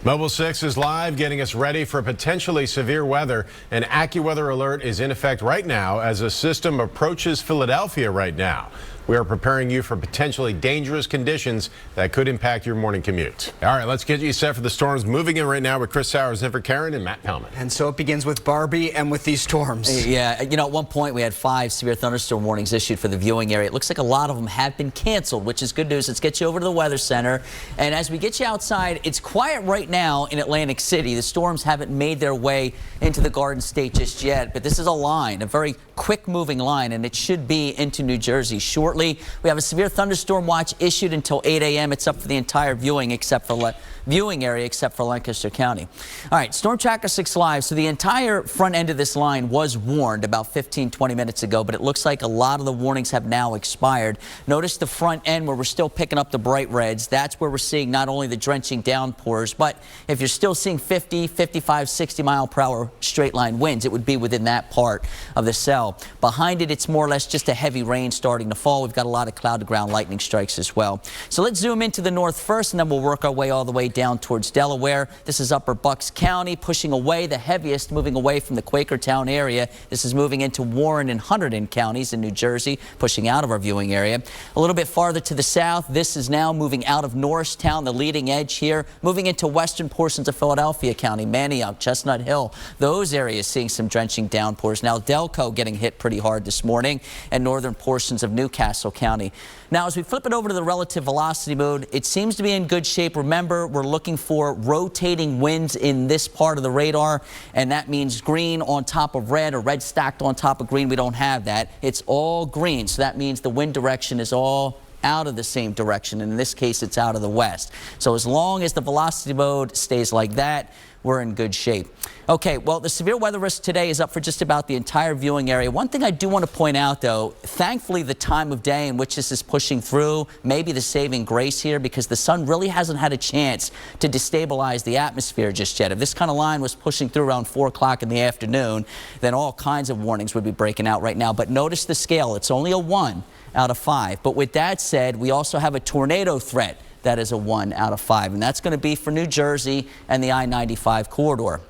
Mobile 6 is live, getting us ready for potentially severe weather. An AccuWeather alert is in effect right now as a system approaches Philadelphia right now. We are preparing you for potentially dangerous conditions that could impact your morning commute. All right, let's get you set for the storms moving in right now with Chris Sowers in for Karen and Matt Pellman. And so it begins with Barbie and with these storms. Yeah, you know, at one point we had 5 severe thunderstorm warnings issued for the viewing area. It looks like a lot of them have been canceled, which is good news. Let's get you over to the weather center. And as we get you outside, it's quiet right now in Atlantic City. The storms haven't made their way into the Garden State just yet, but this is a line, a very quick moving line, and it should be into New Jersey shortly. We have a severe thunderstorm watch issued until 8 a.m. It's up for the entire viewing area except for Lancaster County. All right, Storm Tracker 6 Live. So the entire front end of this line was warned about 15-20 minutes ago, but it looks like a lot of the warnings have now expired. Notice the front end where we're still picking up the bright reds. That's where we're seeing not only the drenching downpours, but if you're still seeing 50, 55, 60 mile per hour straight line winds, it would be within that part of the cell. Behind it, it's more or less just a heavy rain starting to fall. We've got a lot of cloud to ground lightning strikes as well. So let's zoom into the north first, and then we'll work our way all the way down towards Delaware. This is upper Bucks County, pushing away the heaviest, moving away from the Quakertown area. This is moving into Warren and Hunterdon counties in New Jersey, pushing out of our viewing area. A little bit farther to the south, this is now moving out of Norristown, the leading edge here, moving into western portions of Philadelphia County, Manioc, Chestnut Hill. Those areas seeing some drenching downpours. Now Delco getting hit pretty hard this morning, and northern portions of Newcastle County. Now as we flip it over to the relative velocity mode, it seems to be in good shape. Remember, we're looking for rotating winds in this part of the radar, and that means green on top of red or red stacked on top of green. We don't have that. It's all green, so that means the wind direction is all out of the same direction. In this case, it's out of the west. So as long as the velocity mode stays like that, we're in good shape. Okay, well, the severe weather risk today is up for just about the entire viewing area. One thing I do want to point out, though, thankfully the time of day in which this is pushing through may be the saving grace here, because the sun really hasn't had a chance to destabilize the atmosphere just yet. If this kind of line was pushing through around 4 o'clock in the afternoon, then all kinds of warnings would be breaking out right now. But notice the scale. It's only a 1 out of 5. But with that said, we also have a tornado threat. That is a 1 out of 5, and that's going to be for New Jersey and the I-95 corridor.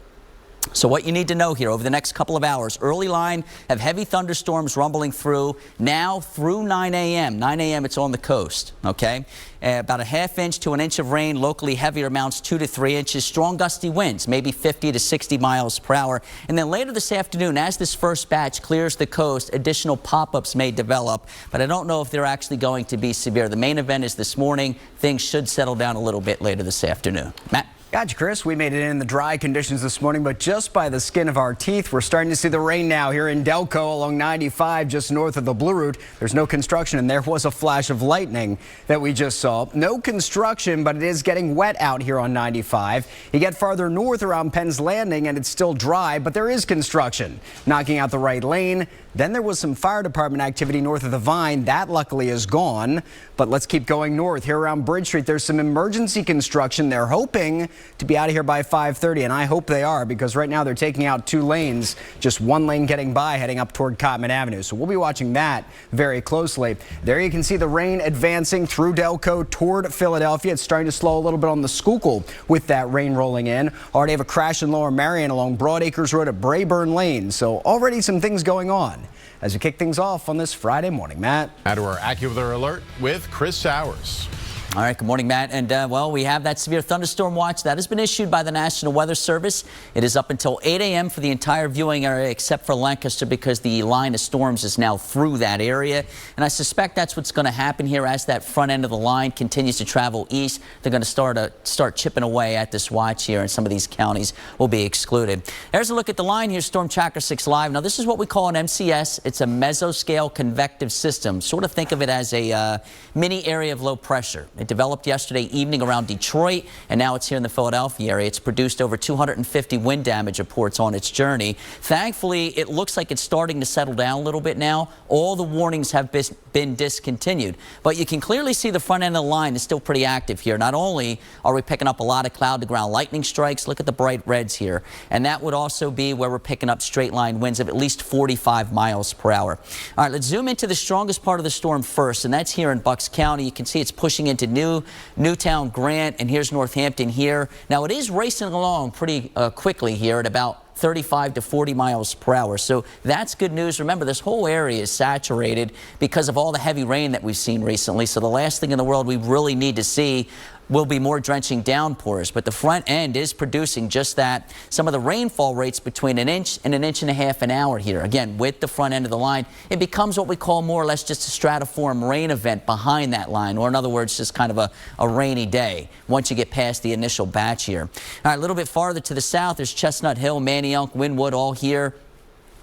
So what you need to know here over the next couple of hours, early line have heavy thunderstorms rumbling through now through 9 a.m. 9 a.m. it's on the coast, okay? About a ½ inch to 1 inch of rain, locally heavier amounts 2 to 3 inches, strong gusty winds, maybe 50 to 60 miles per hour. And then later this afternoon, as this first batch clears the coast, additional pop-ups may develop, but I don't know if they're actually going to be severe. The main event is this morning. Things should settle down a little bit later this afternoon. Matt? Gotcha, Chris. We made it in the dry conditions this morning, but just by the skin of our teeth, we're starting to see the rain now here in Delco along 95, just north of the Blue Route. There's no construction, and there was a flash of lightning that we just saw. No construction, but it is getting wet out here on 95. You get farther north around Penn's Landing, and it's still dry, but there is construction, knocking out the right lane. Then there was some fire department activity north of the Vine. That luckily is gone, but let's keep going north. Here around Bridge Street, there's some emergency construction. They're hoping to be out of here by 5:30, and I hope they are, because right now they're taking out 2 lanes, just 1 lane getting by, heading up toward Commute Avenue. So we'll be watching that very closely. There you can see the rain advancing through Delco toward Philadelphia. It's starting to slow a little bit on the Schuylkill with that rain rolling in. Already have a crash in Lower Marion along Broadacres Road at Brayburn Lane. So already some things going on as we kick things off on this Friday morning. Matt? Add to our AccuWeather alert with Chris Sowers. All right, good morning, Matt. And, well, we have that severe thunderstorm watch that has been issued by the National Weather Service. It is up until 8 a.m. for the entire viewing area except for Lancaster, because the line of storms is now through that area. And I suspect that's what's going to happen here as that front end of the line continues to travel east. They're going to start chipping away at this watch here, and some of these counties will be excluded. There's a look at the line here, Storm Tracker 6 Live. Now, this is what we call an MCS. It's a mesoscale convective system. Sort of think of it as a mini area of low pressure. It developed yesterday evening around Detroit, and now it's here in the Philadelphia area. It's produced over 250 wind damage reports on its journey. Thankfully, it looks like it's starting to settle down a little bit now. All the warnings have been discontinued, but you can clearly see the front end of the line is still pretty active here. Not only are we picking up a lot of cloud to ground lightning strikes, look at the bright reds here, and that would also be where we're picking up straight line winds of at least 45 miles per hour. All right, let's zoom into the strongest part of the storm first, and that's here in Bucks County. You can see it's pushing into Newtown, Grant, and here's Northampton here. Now it is racing along pretty quickly here at about 35 to 40 miles per hour. So that's good news. Remember, this whole area is saturated because of all the heavy rain that we've seen recently. So the last thing in the world we really need to see will be more drenching downpours, but the front end is producing just that. Some of the rainfall rates between an inch and a half an hour here. Again, with the front end of the line, it becomes what we call more or less just a stratiform rain event behind that line, or in other words, just kind of a rainy day once you get past the initial batch here. All right, a little bit farther to the south, there's Chestnut Hill, Manayunk, Wynwood, all here.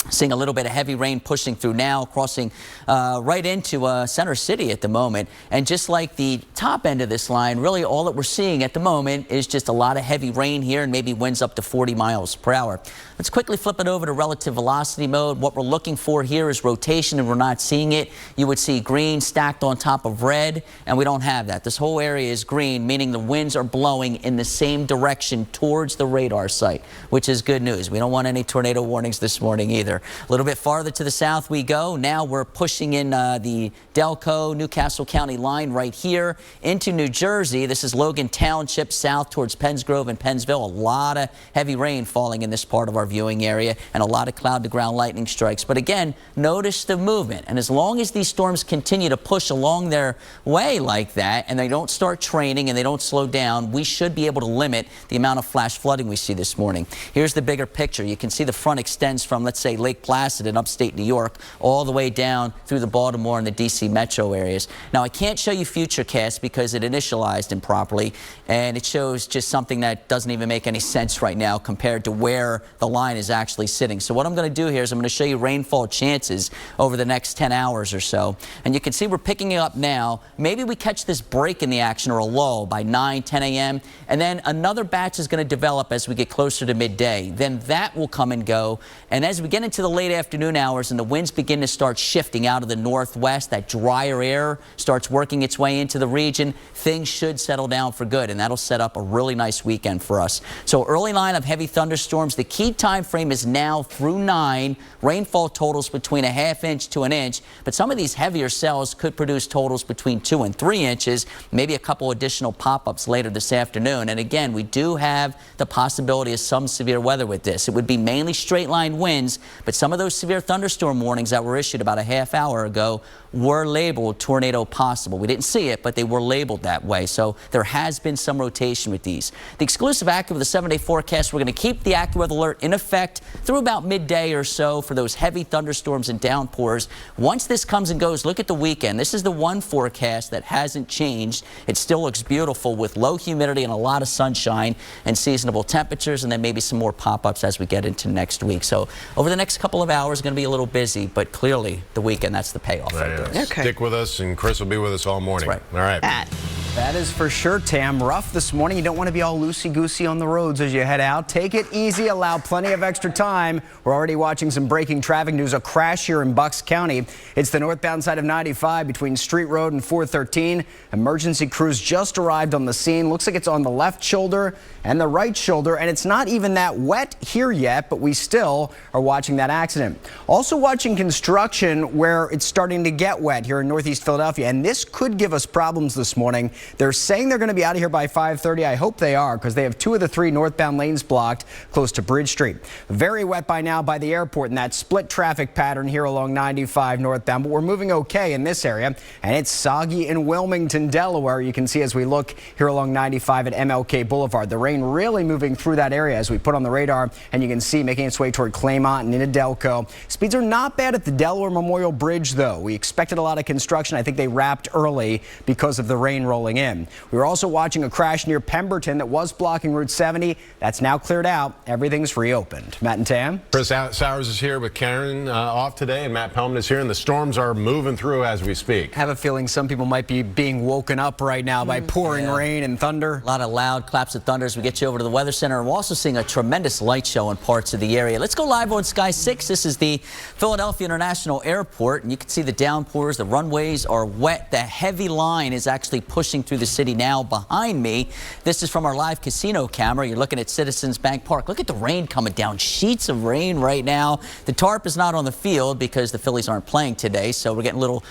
Seeing a little bit of heavy rain pushing through now, crossing right into Center City at the moment. And just like the top end of this line, really all that we're seeing at the moment is just a lot of heavy rain here and maybe winds up to 40 miles per hour. Let's quickly flip it over to relative velocity mode. What we're looking for here is rotation, and we're not seeing it. You would see green stacked on top of red, and we don't have that. This whole area is green, meaning the winds are blowing in the same direction towards the radar site, which is good news. We don't want any tornado warnings this morning either. A little bit farther to the south we go. Now we're pushing in the Delco, Newcastle County line right here into New Jersey. This is Logan Township south towards Pennsgrove and Pennsville. A lot of heavy rain falling in this part of our viewing area and a lot of cloud-to-ground lightning strikes. But again, notice the movement. And as long as these storms continue to push along their way like that and they don't start training and they don't slow down, we should be able to limit the amount of flash flooding we see this morning. Here's the bigger picture. You can see the front extends from, let's say, Lake Placid in upstate New York all the way down through the Baltimore and the D.C. metro areas. Now, I can't show you Futurecast because it initialized improperly, and it shows just something that doesn't even make any sense right now compared to where the line is actually sitting. So what I'm going to do here is I'm going to show you rainfall chances over the next 10 hours or so. And you can see we're picking it up now. Maybe we catch this break in the action or a lull by 9, 10 a.m. And then another batch is going to develop as we get closer to midday. Then that will come and go. And as we get into the late afternoon hours and the winds begin to start shifting out of the northwest, that drier air starts working its way into the region, things should settle down for good, and that'll set up a really nice weekend for us. So early line of heavy thunderstorms. The key time frame is now through 9. Rainfall totals between a ½ inch to an inch, but some of these heavier cells could produce totals between 2 and 3 inches, maybe a couple additional pop-ups later this afternoon. And again, we do have the possibility of some severe weather with this. It would be mainly straight line winds, but some of those severe thunderstorm warnings that were issued about a half hour ago were labeled tornado possible. We didn't see it, but they were labeled that way. So there has been some rotation with these. The exclusive AccuWeather 7-day forecast, we're going to keep the AccuWeather alert in effect through about midday or so for those heavy thunderstorms and downpours. Once this comes and goes, look at the weekend. This is the one forecast that hasn't changed. It still looks beautiful with low humidity and a lot of sunshine and seasonable temperatures, and then maybe some more pop-ups as we get into next week. So over the next couple of hours, going to be a little busy, but clearly the weekend, that's the payoff right there. Okay. Stick with us, and Chris will be with us all morning. That's right. All right. That is for sure, Tam. Rough this morning. You don't want to be all loosey-goosey on the roads as you head out. Take it easy. Allow plenty of extra time. We're already watching some breaking traffic news. A crash here in Bucks County. It's the northbound side of 95 between Street Road and 413. Emergency crews just arrived on the scene. Looks like it's on the left shoulder and the right shoulder, and it's not even that wet here yet, but we still are watching that accident. Also watching construction where it's starting to get wet here in northeast Philadelphia, and this could give us problems this morning. They're saying they're going to be out of here by 5:30. I hope they are, because they have 2 of the 3 northbound lanes blocked close to Bridge Street. Very wet by now by the airport in that split traffic pattern here along 95 northbound, but we're moving okay in this area, and it's soggy in Wilmington, Delaware. You can see as we look here along 95 at MLK Boulevard. The rain really moving through that area as we put on the radar, and you can see making its way toward Claymont and into Delco. Speeds are not bad at the Delaware Memorial Bridge, though. We expected a lot of construction. I think they wrapped early because of the rain rolling in. We were also watching a crash near Pemberton that was blocking Route 70. That's now cleared out. Everything's reopened. Matt and Tam. Chris Sowers is here with Karen off today, and Matt Pellman is here, and the storms are moving through as we speak. I have a feeling some people might be being woken up right now by pouring rain and thunder. A lot of loud claps of thunder as we get you over to the Weather Center. And we're also seeing a tremendous light show in parts of the area. Let's go live on Sky 6. This is the Philadelphia International Airport, and you can see the downpours. The runways are wet. The heavy line is actually pushing through the city now behind me. This is from our live casino camera. You're looking at Citizens Bank Park. Look at the rain coming down. Sheets of rain right now. The tarp is not on the field because the Phillies aren't playing today, so we're getting a little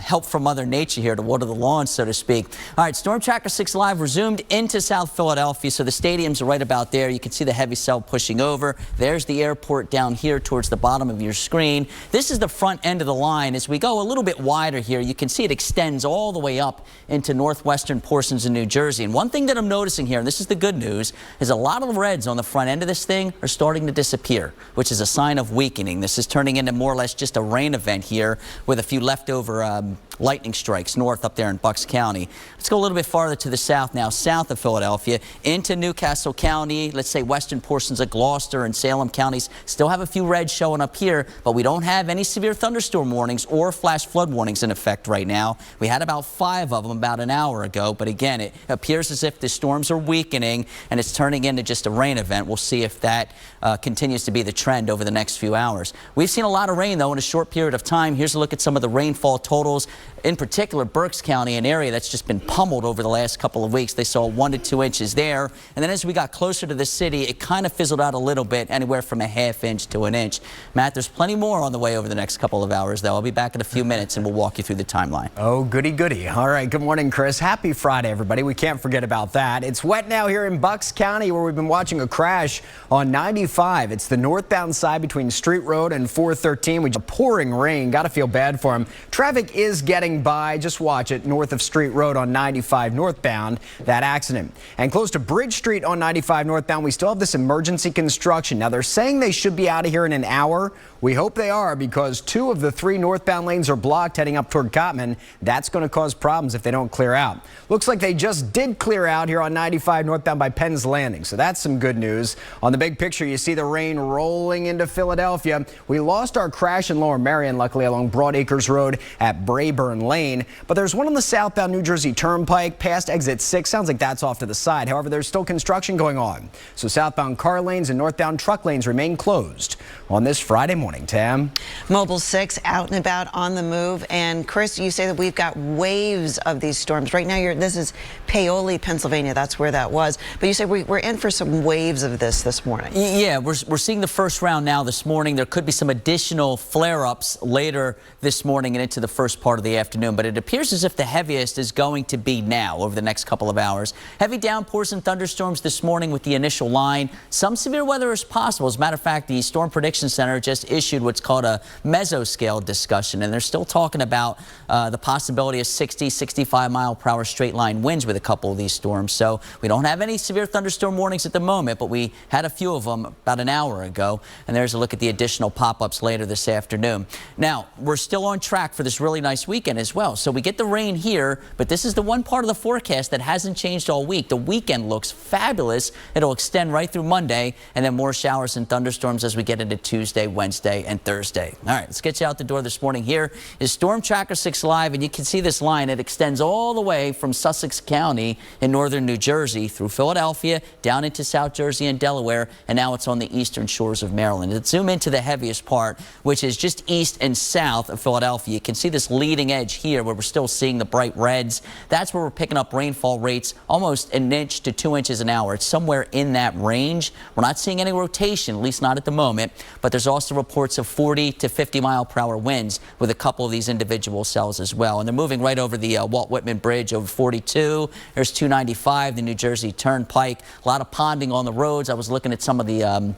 help from Mother Nature here to water the lawn, so to speak. All right, Storm Tracker 6 Live resumed into South Philadelphia, so the stadiums are right about there. You can see the heavy cell pushing over. There's the airport down here towards the bottom of your screen. This is the front end of the line. As we go a little bit wider here, you can see it extends all the way up into northwestern portions of New Jersey. And one thing that I'm noticing here, and this is the good news, is a lot of the reds on the front end of this thing are starting to disappear, which is a sign of weakening. This is turning into more or less just a rain event here with a few leftover lightning strikes north up there in Bucks County. Let's go a little bit farther to the south now, south of Philadelphia, into Newcastle County, let's say western portions of Gloucester and Salem counties. Still have a few reds showing up here, but we don't have any severe thunderstorm warnings or flash flood warnings in effect right now. We had about 5 of them about an hour ago, but again, it appears as if the storms are weakening and it's turning into just a rain event. We'll see if that continues to be the trend over the next few hours. We've seen a lot of rain, though, in a short period of time. Here's a look at some of the rainfall totals. In particular, Berks County, an area that's just been pummeled over the last couple of weeks. They saw 1 to 2 inches there. And then as we got closer to the city, it kind of fizzled out a little bit, anywhere from a ½ inch to 1 inch. Matt, there's plenty more on the way over the next couple of hours, though. I'll be back in a few minutes, and we'll walk you through the timeline. Oh, goody, goody. All right. Good morning, Chris. Happy Friday, everybody. We can't forget about that. It's wet now here in Bucks County, where we've been watching a crash on 95. It's the northbound side between Street Road and 413. We just pouring rain. Got to feel bad for them. Traffic is getting by. Just watch it north of Street Road on 95 northbound, that accident. And close to Bridge Street on 95 northbound, we still have this emergency construction. Now, they're saying they should be out of here in an hour. We hope they are, because 2 of the 3 northbound lanes are blocked heading up toward Commute. That's going to cause problems if they don't clear out. Looks like they just did clear out here on 95 northbound by Penn's Landing, so that's some good news. On the big picture, you see the rain rolling into Philadelphia. We lost our crash in Lower Merion, luckily, along Broadacres Road at Brayburn Lane, but there's one on the southbound New Jersey Turnpike past exit 6. Sounds like that's off to the side. However, there's still construction going on, so southbound car lanes and northbound truck lanes remain closed on this Friday morning. Tam? Mobile 6 out and about on the move. And Chris, you say that we've got waves of these storms. Right now, this is Paoli, Pennsylvania. That's where that was. But you say we're in for some waves of this morning. Yeah, we're seeing the first round now this morning. There could be some additional flare-ups later this morning and into the first part of the afternoon. But it appears as if the heaviest is going to be now over the next couple of hours. Heavy downpours and thunderstorms this morning with the initial line. Some severe weather is possible. As a matter of fact, the Storm Prediction Center just issued what's called a mesoscale discussion, and they're still talking about the possibility of 60, 65 mile per hour straight line winds with a couple of these storms. So we don't have any severe thunderstorm warnings at the moment, but we had a few of them about an hour ago. And there's a look at the additional pop-ups later this afternoon. Now, we're still on track for this really nice weekend as well. So we get the rain here, but this is the one part of the forecast that hasn't changed all week. The weekend looks fabulous. It'll extend right through Monday, and then more showers and thunderstorms as we get into Tuesday, Wednesday, and Thursday. All right, let's get you out the door this morning. Here is Storm Tracker 6 Live, and you can see this line. It extends all the way from Sussex County in northern New Jersey through Philadelphia, down into South Jersey and Delaware, and now it's on the eastern shores of Maryland. Let's zoom into the heaviest part, which is just east and south of Philadelphia. You can see this leading edge here where we're still seeing the bright reds. That's where we're picking up rainfall rates almost 1 inch to 2 inches an hour. It's somewhere in that range. We're not seeing any rotation, at least not at the moment, but there's also reports of 40 to 50 mile per hour winds with a couple of these individual cells as well. And they're moving right over the Walt Whitman Bridge over 42. There's 295, the New Jersey Turnpike. A lot of ponding on the roads. I was looking at some of the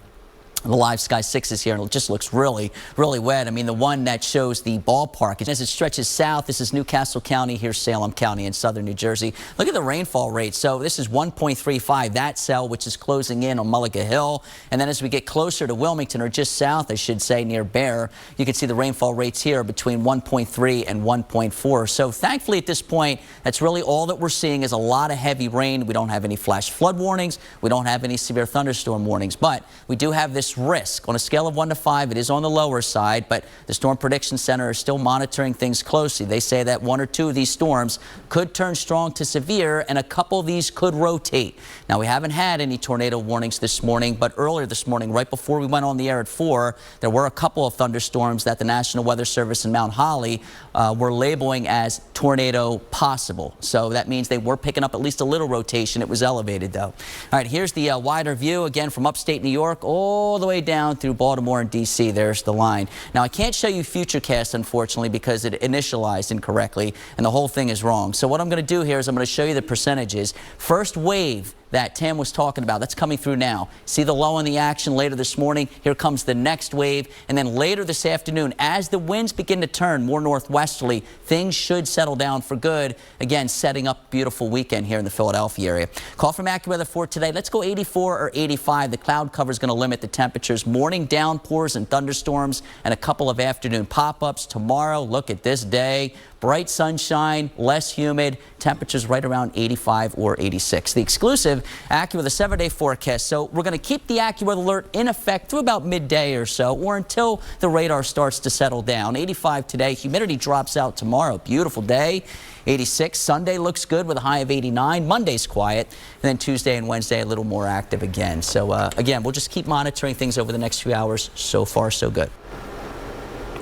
live Sky 6s here, and it just looks really, really wet. I mean, the one that shows the ballpark, as it stretches south, this is Newcastle County, here's Salem County in southern New Jersey. Look at the rainfall rate. So this is 1.35, that cell, which is closing in on Mulliga Hill. And then as we get closer to Wilmington, or just south, I should say, near Bear, you can see the rainfall rates here between 1.3 and 1.4. So thankfully at this point, that's really all that we're seeing is a lot of heavy rain. We don't have any flash flood warnings. We don't have any severe thunderstorm warnings, but we do have this It's risk. On a scale of 1 to 5, it is on the lower side, but the Storm Prediction Center is still monitoring things closely. They say that 1 or 2 of these storms could turn strong to severe, and a couple of these could rotate. Now, we haven't had any tornado warnings this morning, but earlier this morning, right before we went on the air at 4, there were a couple of thunderstorms that the National Weather Service in Mount Holly were labeling as tornado possible. So that means they were picking up at least a little rotation. It was elevated, though. All right, here's the wider view, again, from upstate New York all the way down through Baltimore and D.C. There's the line. Now, I can't show you Futurecast, unfortunately, because it initialized incorrectly, and the whole thing is wrong. So what I'm going to do here is I'm going to show you the percentages. First wave that Tam was talking about, that's coming through now. See the low in the action later this morning? Here comes the next wave. And then later this afternoon, as the winds begin to turn more northwesterly, things should settle down for good. Again, setting up a beautiful weekend here in the Philadelphia area. Call from AccuWeather for today. Let's go 84 or 85. The cloud cover is going to limit the temperatures. Morning downpours and thunderstorms and a couple of afternoon pop-ups. Tomorrow, look at this day. Bright sunshine, less humid, temperatures right around 85 or 86. The exclusive AccuWeather 7-day forecast. So we're going to keep the AccuWeather alert in effect through about midday or so, or until the radar starts to settle down. 85 today, humidity drops out tomorrow. Beautiful day. 86. Sunday looks good with a high of 89. Monday's quiet. And then Tuesday and Wednesday a little more active again. So again, we'll just keep monitoring things over the next few hours. So far, so good.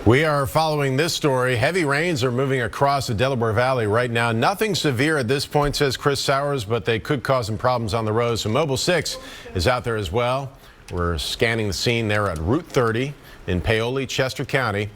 We are following this story. Heavy rains are moving across the Delaware Valley right now. Nothing severe at this point, says Chris Sowers, but they could cause some problems on the road. So Mobile 6 is out there as well. We're scanning the scene there at Route 30 in Paoli, Chester County.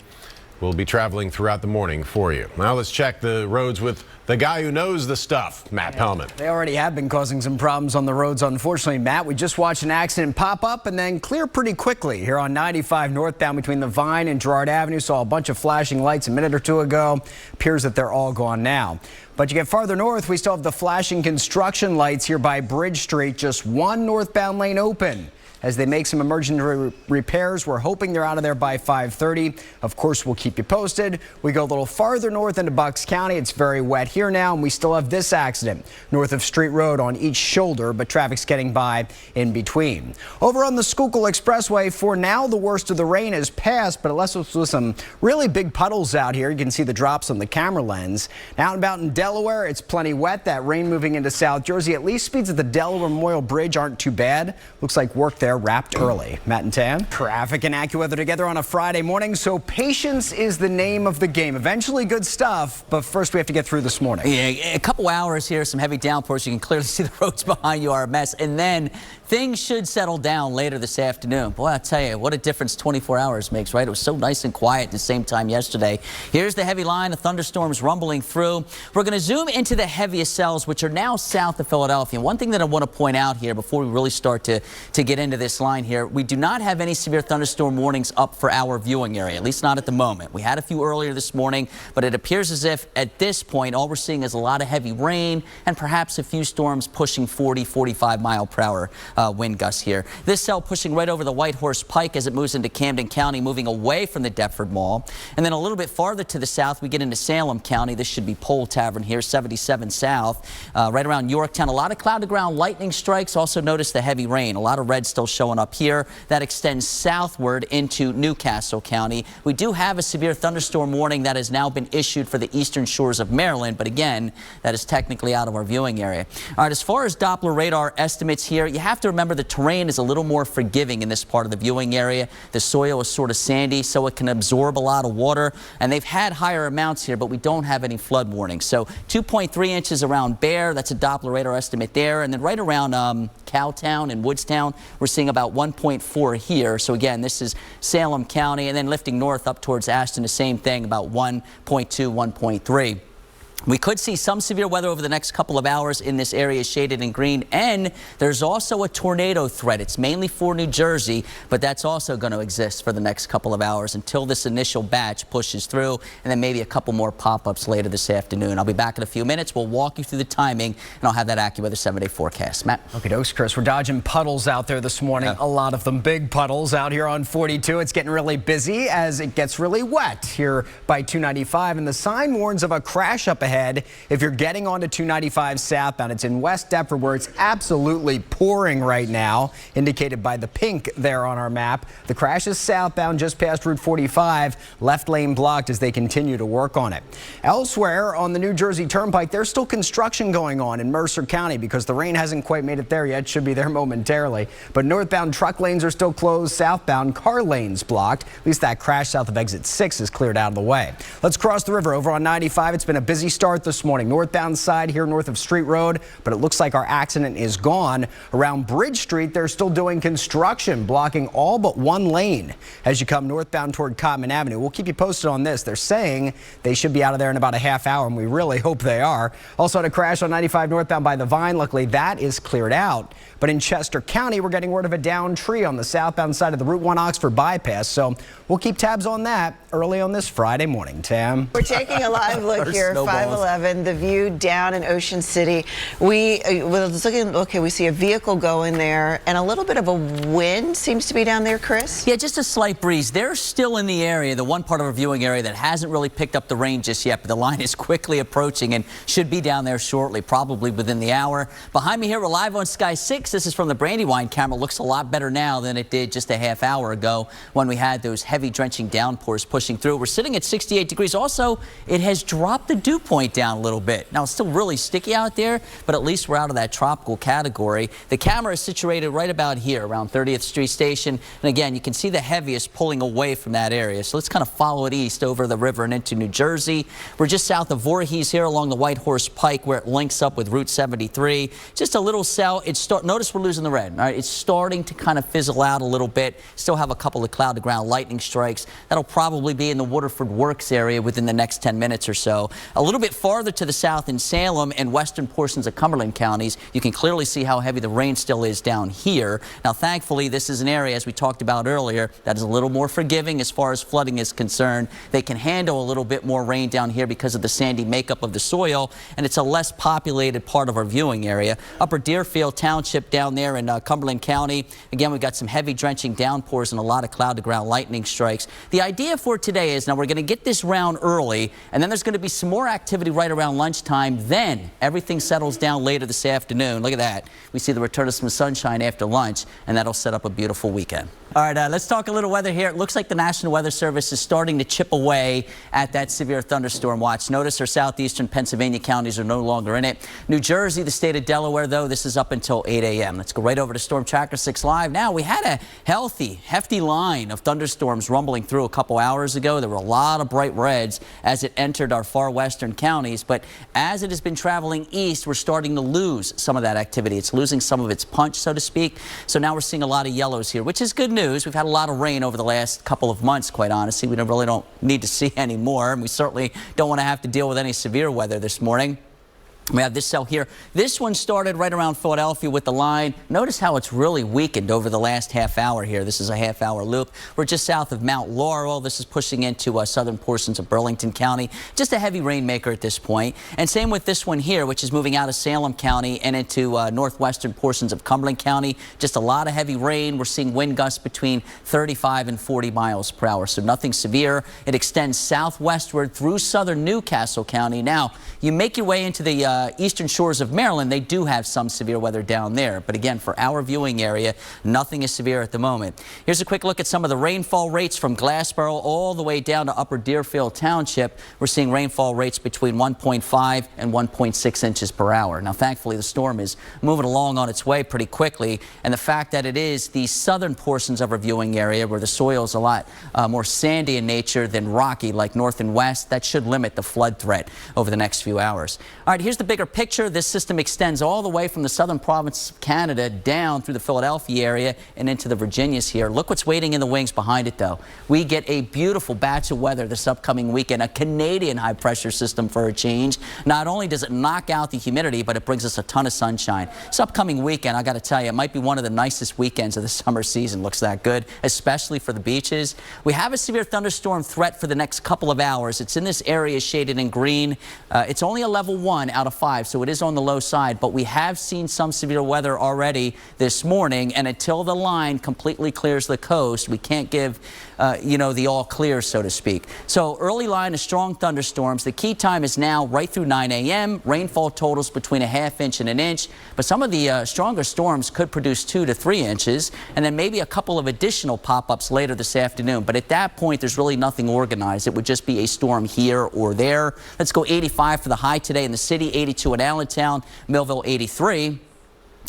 We'll be traveling throughout the morning for you. Now let's check the roads with the guy who knows the stuff, Matt Pellman. They already have been causing some problems on the roads, unfortunately, Matt. We just watched an accident pop up and then clear pretty quickly here on 95 northbound between the Vine and Girard Avenue. Saw a bunch of flashing lights a minute or two ago. Appears that they're all gone now. But you get farther north, we still have the flashing construction lights here by Bridge Street. Just one northbound lane open. As they make some emergency repairs, we're hoping they're out of there by 5:30. Of course, we'll keep you posted. We go a little farther north into Bucks County. It's very wet here now, and we still have this accident north of Street Road on each shoulder, but traffic's getting by in between. Over on the Schuylkill Expressway, for now, the worst of the rain has passed, but it left us with some really big puddles out here. You can see the drops on the camera lens. Out and about in Delaware, it's plenty wet. That rain moving into South Jersey. At least speeds at the Delaware Memorial Bridge aren't too bad. Looks like work there wrapped early. Matt and Tam. Traffic and AccuWeather together on a Friday morning, so patience is the name of the game. Eventually good stuff, but first we have to get through this morning. Yeah, a couple hours here, some heavy downpours. You can clearly see the roads behind you are a mess, and then things should settle down later this afternoon. Boy, I tell you, what a difference 24 hours makes, right? It was so nice and quiet at the same time yesterday. Here's the heavy line of thunderstorms rumbling through. We're going to zoom into the heaviest cells, which are now south of Philadelphia. One thing that I want to point out here before we really start to get into this line here, we do not have any severe thunderstorm warnings up for our viewing area, at least not at the moment. We had a few earlier this morning, but it appears as if at this point all we're seeing is a lot of heavy rain and perhaps a few storms pushing 40, 45 mile per hour wind gusts here. This cell pushing right over the White Horse Pike as it moves into Camden County, moving away from the Deptford Mall. And then a little bit farther to the south, we get into Salem County. This should be Pole Tavern here, 77 south, right around Yorktown. A lot of cloud-to-ground lightning strikes. Also notice the heavy rain. A lot of red still showing up here. That extends southward into Newcastle County. We do have a severe thunderstorm warning that has now been issued for the eastern shores of Maryland, but again, that is technically out of our viewing area. All right, as far as Doppler radar estimates here, you have to remember the terrain is a little more forgiving in this part of the viewing area. The soil is sort of sandy, so it can absorb a lot of water, and they've had higher amounts here, but we don't have any flood warnings. So 2.3 inches around Bear, that's a Doppler radar estimate there, and then right around Cowtown and Woodstown, we're seeing about 1.4 here. So again, this is Salem County, and then lifting north up towards Ashton, the same thing, about 1.2, 1.3. We could see some severe weather over the next couple of hours in this area shaded in green, and there's also a tornado threat. It's mainly for New Jersey, but that's also going to exist for the next couple of hours until this initial batch pushes through, and then maybe a couple more pop-ups later this afternoon. I'll be back in a few minutes. We'll walk you through the timing, and I'll have that AccuWeather 7-day forecast. Matt? Okay, dokes, Chris. We're dodging puddles out there this morning. A lot of them big puddles out here on 42. It's getting really busy as it gets really wet here by 295, and the sign warns of a crash up ahead ahead. If you're getting onto 295 southbound, it's in West Deptford where it's absolutely pouring right now, indicated by the pink there on our map. The crash is southbound just past Route 45, left lane blocked as they continue to work on it. Elsewhere on the New Jersey Turnpike, there's still construction going on in Mercer County because the rain hasn't quite made it there yet. Should be there momentarily. But northbound truck lanes are still closed. Southbound car lanes blocked. At least that crash south of exit 6 is cleared out of the way. Let's cross the river over on 95. It's been a busy start this morning. Northbound side here north of Street Road, but it looks like our accident is gone. Around Bridge Street, they're still doing construction, blocking all but one lane as you come northbound toward Commute Avenue. We'll keep you posted on this. They're saying they should be out of there in about a half hour, and we really hope they are. Also had a crash on 95 northbound by the Vine. Luckily, that is cleared out. But in Chester County, we're getting word of a downed tree on the southbound side of the Route 1 Oxford bypass. So we'll keep tabs on that early on this Friday morning. Tam? We're taking a live look here, 511, the view down in Ocean City. We see a vehicle going there, and a little bit of a wind seems to be down there, Chris. Yeah, just a slight breeze. They're still in the area, the one part of our viewing area that hasn't really picked up the rain just yet, but the line is quickly approaching and should be down there shortly, probably within the hour. Behind me here, we're live on Sky 6. This is from the Brandywine camera. Looks a lot better now than it did just a half hour ago when we had those heavy drenching downpours pushing through. We're sitting at 68 degrees. Also, it has dropped the dew point down a little bit. Now, it's still really sticky out there, but at least we're out of that tropical category. The camera is situated right about here around 30th Street Station. And again, you can see the heaviest pulling away from that area. So let's kind of follow it east over the river and into New Jersey. We're just south of Voorhees here along the White Horse Pike where it links up with Route 73. Just a little south. Notice we're losing the red. All right, it's starting to kind of fizzle out a little bit. Still have a couple of cloud to ground lightning strikes. That'll probably be in the Waterford Works area within the next 10 minutes or so. A little bit farther to the south in Salem and western portions of Cumberland counties, you can clearly see how heavy the rain still is down here. Now, thankfully, this is an area, as we talked about earlier, that is a little more forgiving as far as flooding is concerned. They can handle a little bit more rain down here because of the sandy makeup of the soil, and it's a less populated part of our viewing area. Upper Deerfield Township down there in Cumberland County, again, we've got some heavy drenching downpours and a lot of cloud to ground lightning strikes. The idea for today is now we're going to get this round early, and then there's going to be some more activity right around lunchtime. Then everything settles down later this afternoon. Look at that. We see the return of some sunshine after lunch, and that'll set up a beautiful weekend. All right, let's talk a little weather here. It looks like the National Weather Service is starting to chip away at that severe thunderstorm watch. Notice our southeastern Pennsylvania counties are no longer in it. New Jersey, the state of Delaware, though, this is up until 8 a.m. Let's go right over to Storm Tracker 6 Live. Now, we had a hefty line of thunderstorms rumbling through a couple hours ago. There were a lot of bright reds as it entered our far western counties. But as it has been traveling east, we're starting to lose some of that activity. It's losing some of its punch, so to speak. So now we're seeing a lot of yellows here, which is good news. We've had a lot of rain over the last couple of months, quite honestly. We really don't need to see any more, and we certainly don't want to have to deal with any severe weather this morning. We have this cell here. This one started right around Philadelphia with the line. Notice how it's really weakened over the last half hour here. This is a half-hour loop. We're just south of Mount Laurel. This is pushing into southern portions of Burlington County. Just a heavy rainmaker at this point. And same with this one here, which is moving out of Salem County and into northwestern portions of Cumberland County. Just a lot of heavy rain. We're seeing wind gusts between 35 and 40 miles per hour, so nothing severe. It extends southwestward through southern Newcastle County. Now, you make your way into the eastern shores of Maryland. They do have some severe weather down there. But again, for our viewing area, nothing is severe at the moment. Here's a quick look at some of the rainfall rates from Glassboro all the way down to Upper Deerfield Township. We're seeing rainfall rates between 1.5 and 1.6 inches per hour. Now, thankfully, the storm is moving along on its way pretty quickly. And the fact that it is the southern portions of our viewing area where the soil is a lot more sandy in nature than rocky, like north and west, that should limit the flood threat over the next few hours. All right, here's the bigger picture. This system extends all the way from the southern province of Canada down through the Philadelphia area and into the Virginias here. Look what's waiting in the wings behind it, though. We get a beautiful batch of weather this upcoming weekend, a Canadian high pressure system for a change. Not only does it knock out the humidity, but it brings us a ton of sunshine. This upcoming weekend, I got to tell you, it might be one of the nicest weekends of the summer season. Looks that good, especially for the beaches. We have a severe thunderstorm threat for the next couple of hours. It's in this area shaded in green. It's only a level 1 out of 5, so it is on the low side. But we have seen some severe weather already this morning, and until the line completely clears the coast, we can't give, the all clear, so to speak. So early line of strong thunderstorms. The key time is now right through 9 a.m. Rainfall totals between a ½ inch and an inch, but some of the stronger storms could produce 2 to 3 inches, and then maybe a couple of additional pop-ups later this afternoon. But at that point, there's really nothing organized. It would just be a storm here or there. Let's go 85 for the high today in the city, 82 in Allentown, Millville 83.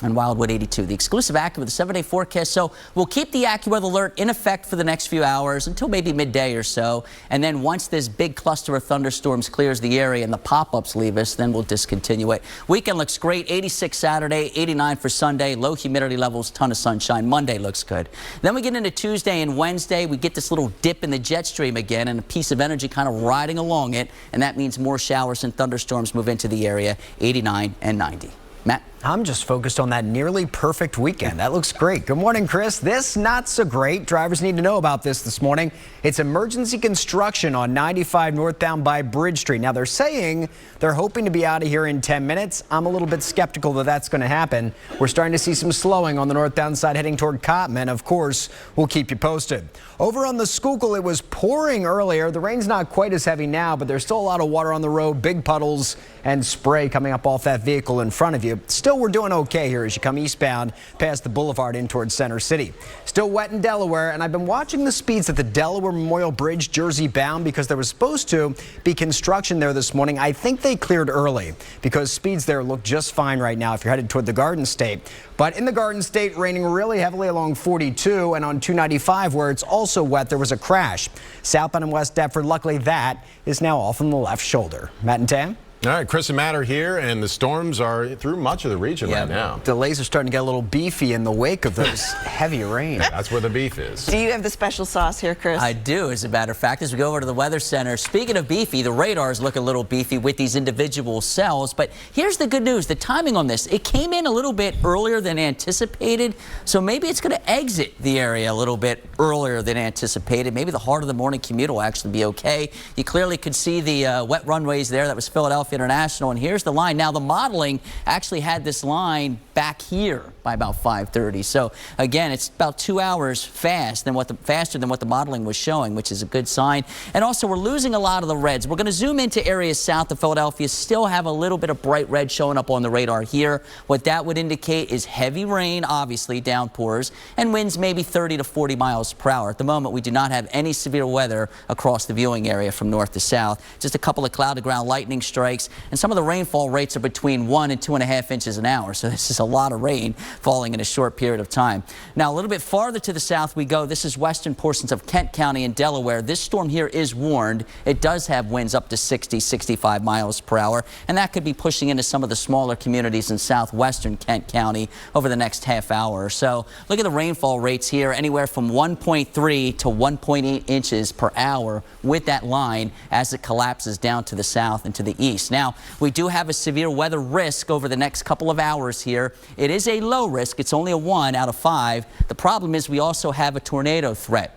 And Wildwood 82. The exclusive AccuWeather 7-day forecast. So we'll keep the AccuWeather alert in effect for the next few hours until maybe midday or so. And then once this big cluster of thunderstorms clears the area and the pop-ups leave us, then we'll discontinue it. Weekend looks great. 86 Saturday, 89 for Sunday. Low humidity levels, ton of sunshine. Monday looks good. Then we get into Tuesday and Wednesday. We get this little dip in the jet stream again and a piece of energy kind of riding along it. And that means more showers and thunderstorms move into the area, 89 and 90. Matt? I'm just focused on that nearly perfect weekend. That looks great. Good morning, Chris. This not so great. Drivers need to know about this morning. It's emergency construction on 95 northbound by Bridge Street. Now, they're saying they're hoping to be out of here in 10 minutes. I'm a little bit skeptical that that's going to happen. We're starting to see some slowing on the northbound side heading toward Commute. Of course, we'll keep you posted. Over on the Schuylkill, it was pouring earlier. The rain's not quite as heavy now, but there's still a lot of water on the road, big puddles and spray coming up off that vehicle in front of you. Still, we're doing okay here as you come eastbound past the boulevard in towards Center City. Still wet in Delaware, and I've been watching the speeds at the Delaware Memorial Bridge, Jersey bound, because there was supposed to be construction there this morning. I think they cleared early because speeds there look just fine right now if you're headed toward the Garden State. But in the Garden State, raining really heavily along 42 and on 295 where it's also wet, there was a crash. Southbound and West Deptford, luckily that is now off on the left shoulder. Matt and Tam? All right, Chris and Matt are here, and the storms are through much of the region right now. Delays are starting to get a little beefy in the wake of those heavy rain. That's where the beef is. Do you have the special sauce here, Chris? I do, as a matter of fact. As we go over to the Weather Center, speaking of beefy, the radars look a little beefy with these individual cells. But here's the good news. The timing on this, it came in a little bit earlier than anticipated. So maybe it's going to exit the area a little bit earlier than anticipated. Maybe the heart of the morning commute will actually be okay. You clearly could see the wet runways there. That was Philadelphia International, and here's the line. Now the modeling actually had this line back here by about 5:30. So again, it's about 2 hours faster than what the modeling was showing, which is a good sign. And also, we're losing a lot of the reds. We're going to zoom into areas south of Philadelphia. Still have a little bit of bright red showing up on the radar here. What that would indicate is heavy rain, obviously downpours, and winds maybe 30 to 40 miles per hour. At the moment, we do not have any severe weather across the viewing area from north to south. Just a couple of cloud to ground lightning strikes, and some of the rainfall rates are between 1 and 2.5 inches an hour. So this is a lot of rain falling in a short period of time. Now, a little bit farther to the south we go. This is western portions of Kent County and Delaware. This storm here is warned. It does have winds up to 60, 65 miles per hour, and that could be pushing into some of the smaller communities in southwestern Kent County over the next half hour or so. Look at the rainfall rates here, anywhere from 1.3 to 1.8 inches per hour with that line as it collapses down to the south and to the east. Now, we do have a severe weather risk over the next couple of hours here. It is a low risk. It's only a 1 out of 5. The problem is we also have a tornado threat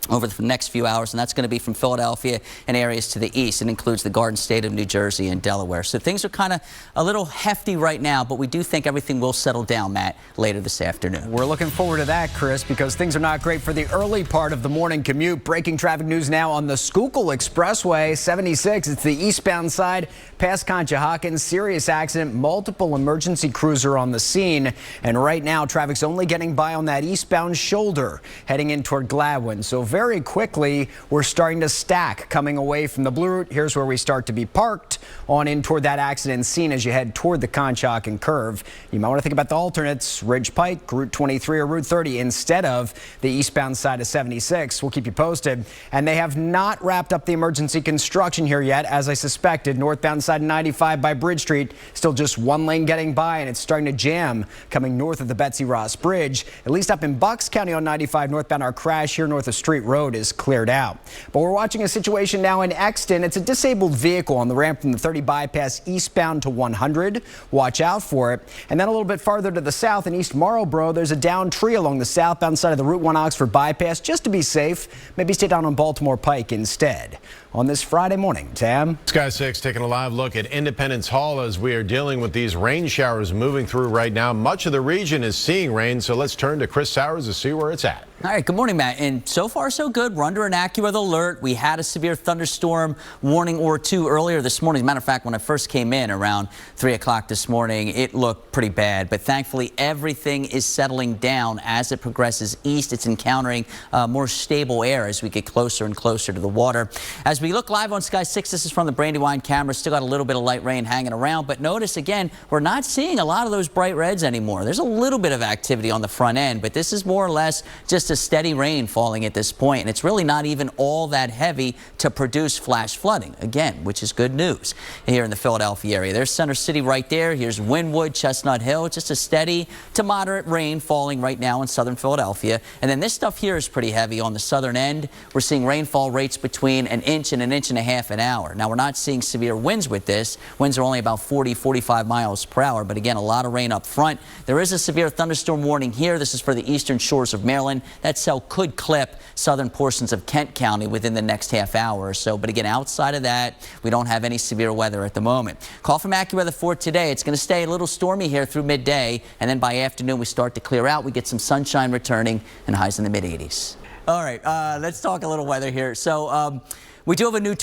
over the next few hours, and that's going to be from Philadelphia and areas to the east. It includes the Garden State of New Jersey and Delaware. So things are kind of a little hefty right now, but we do think everything will settle down, Matt, later this afternoon. We're looking forward to that, Chris, because things are not great for the early part of the morning commute. Breaking traffic news now on the Schuylkill Expressway, 76. It's the eastbound side past Conshohocken. Serious accident, multiple emergency crews are on the scene. And right now, traffic's only getting by on that eastbound shoulder heading in toward Gladwin. So very quickly, we're starting to stack coming away from the Blue Route. Here's where we start to be parked on in toward that accident scene as you head toward the Conshohocken curve. You might want to think about the alternates, Ridge Pike, Route 23 or Route 30 instead of the eastbound side of 76. We'll keep you posted. And they have not wrapped up the emergency construction here yet, as I suspected. Northbound side of 95 by Bridge Street, still just one lane getting by, and it's starting to jam coming north of the Betsy Ross Bridge. At least up in Bucks County on 95 northbound, our crash here north of Street Road is cleared out. But we're watching a situation now in Exton. It's a disabled vehicle on the ramp from the 30 bypass eastbound to 100. Watch out for it. And then a little bit farther to the south in East Marlboro, there's a downed tree along the southbound side of the Route 1 Oxford bypass. Just to be safe, maybe stay down on Baltimore Pike instead. On this Friday morning, Tam. Sky 6 taking a live look at Independence Hall as we are dealing with these rain showers moving through right now. Much of the region is seeing rain, so let's turn to Chris Sowers to see where it's at. All right, good morning, Matt. And so far, so good. We're under an AccuWeather alert. We had a severe thunderstorm warning or two earlier this morning. As a matter of fact, when I first came in around 3 o'clock this morning, it looked pretty bad. But thankfully, everything is settling down as it progresses east. It's encountering more stable air as we get closer and closer to the water. As we look live on Sky 6, this is from the Brandywine camera. Still got a little bit of light rain hanging around. But notice, again, we're not seeing a lot of those bright reds anymore. There's a little bit of activity on the front end, but this is more or less just a steady rain falling at this point, and it's really not even all that heavy to produce flash flooding, again, which is good news here in the Philadelphia area. There's Center City right there. Here's Wynwood, Chestnut Hill. Just a steady to moderate rain falling right now in southern Philadelphia. And then this stuff here is pretty heavy on the southern end. We're seeing rainfall rates between an inch and a half an hour. Now, we're not seeing severe winds with this. Winds are only about 40-45 miles per hour, but again, a lot of rain up front. There is a severe thunderstorm warning here. This is for the eastern shores of Maryland. That cell could clip southern portions of Kent County within the next half hour or so. But again, outside of that, we don't have any severe weather at the moment. Call from AccuWeather for today. It's going to stay a little stormy here through midday, and then by afternoon we start to clear out. We get some sunshine returning and highs in the mid-80s. All right, let's talk a little weather here. So we do have a new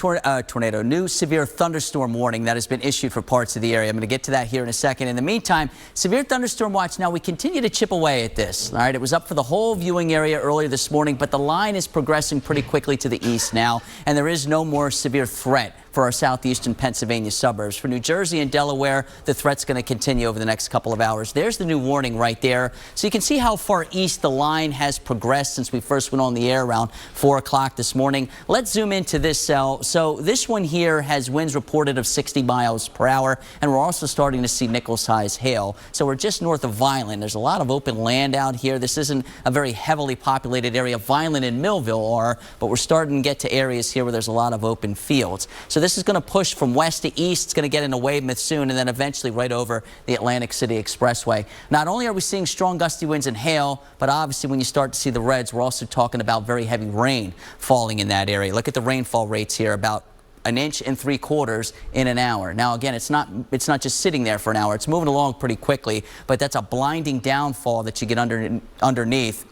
new severe thunderstorm warning that has been issued for parts of the area. I'm going to get to that here in a second. In the meantime, severe thunderstorm watch. Now, we continue to chip away at this. All right, it was up for the whole viewing area earlier this morning, but the line is progressing pretty quickly to the east now, and there is no more severe threat for our southeastern Pennsylvania suburbs. For New Jersey and Delaware, the threat's going to continue over the next couple of hours. There's the new warning right there. So you can see how far east the line has progressed since we first went on the air around 4 o'clock this morning. Let's zoom into this cell. So this one here has winds reported of 60 miles per hour, and we're also starting to see nickel-sized hail. So we're just north of Vineland. There's a lot of open land out here. This isn't a very heavily populated area. Vineland and Millville are, but we're starting to get to areas here where there's a lot of open fields. So this is going to push from west to east. It's going to get into Weymouth soon, and then eventually right over the Atlantic City Expressway. Not only are we seeing strong gusty winds and hail, but obviously when you start to see the reds, we're also talking about very heavy rain falling in that area. Look at the rainfall rates here, about 1.75 inches in an hour. Now, again, it's not just sitting there for an hour. It's moving along pretty quickly, but that's a blinding downfall that you get underneath.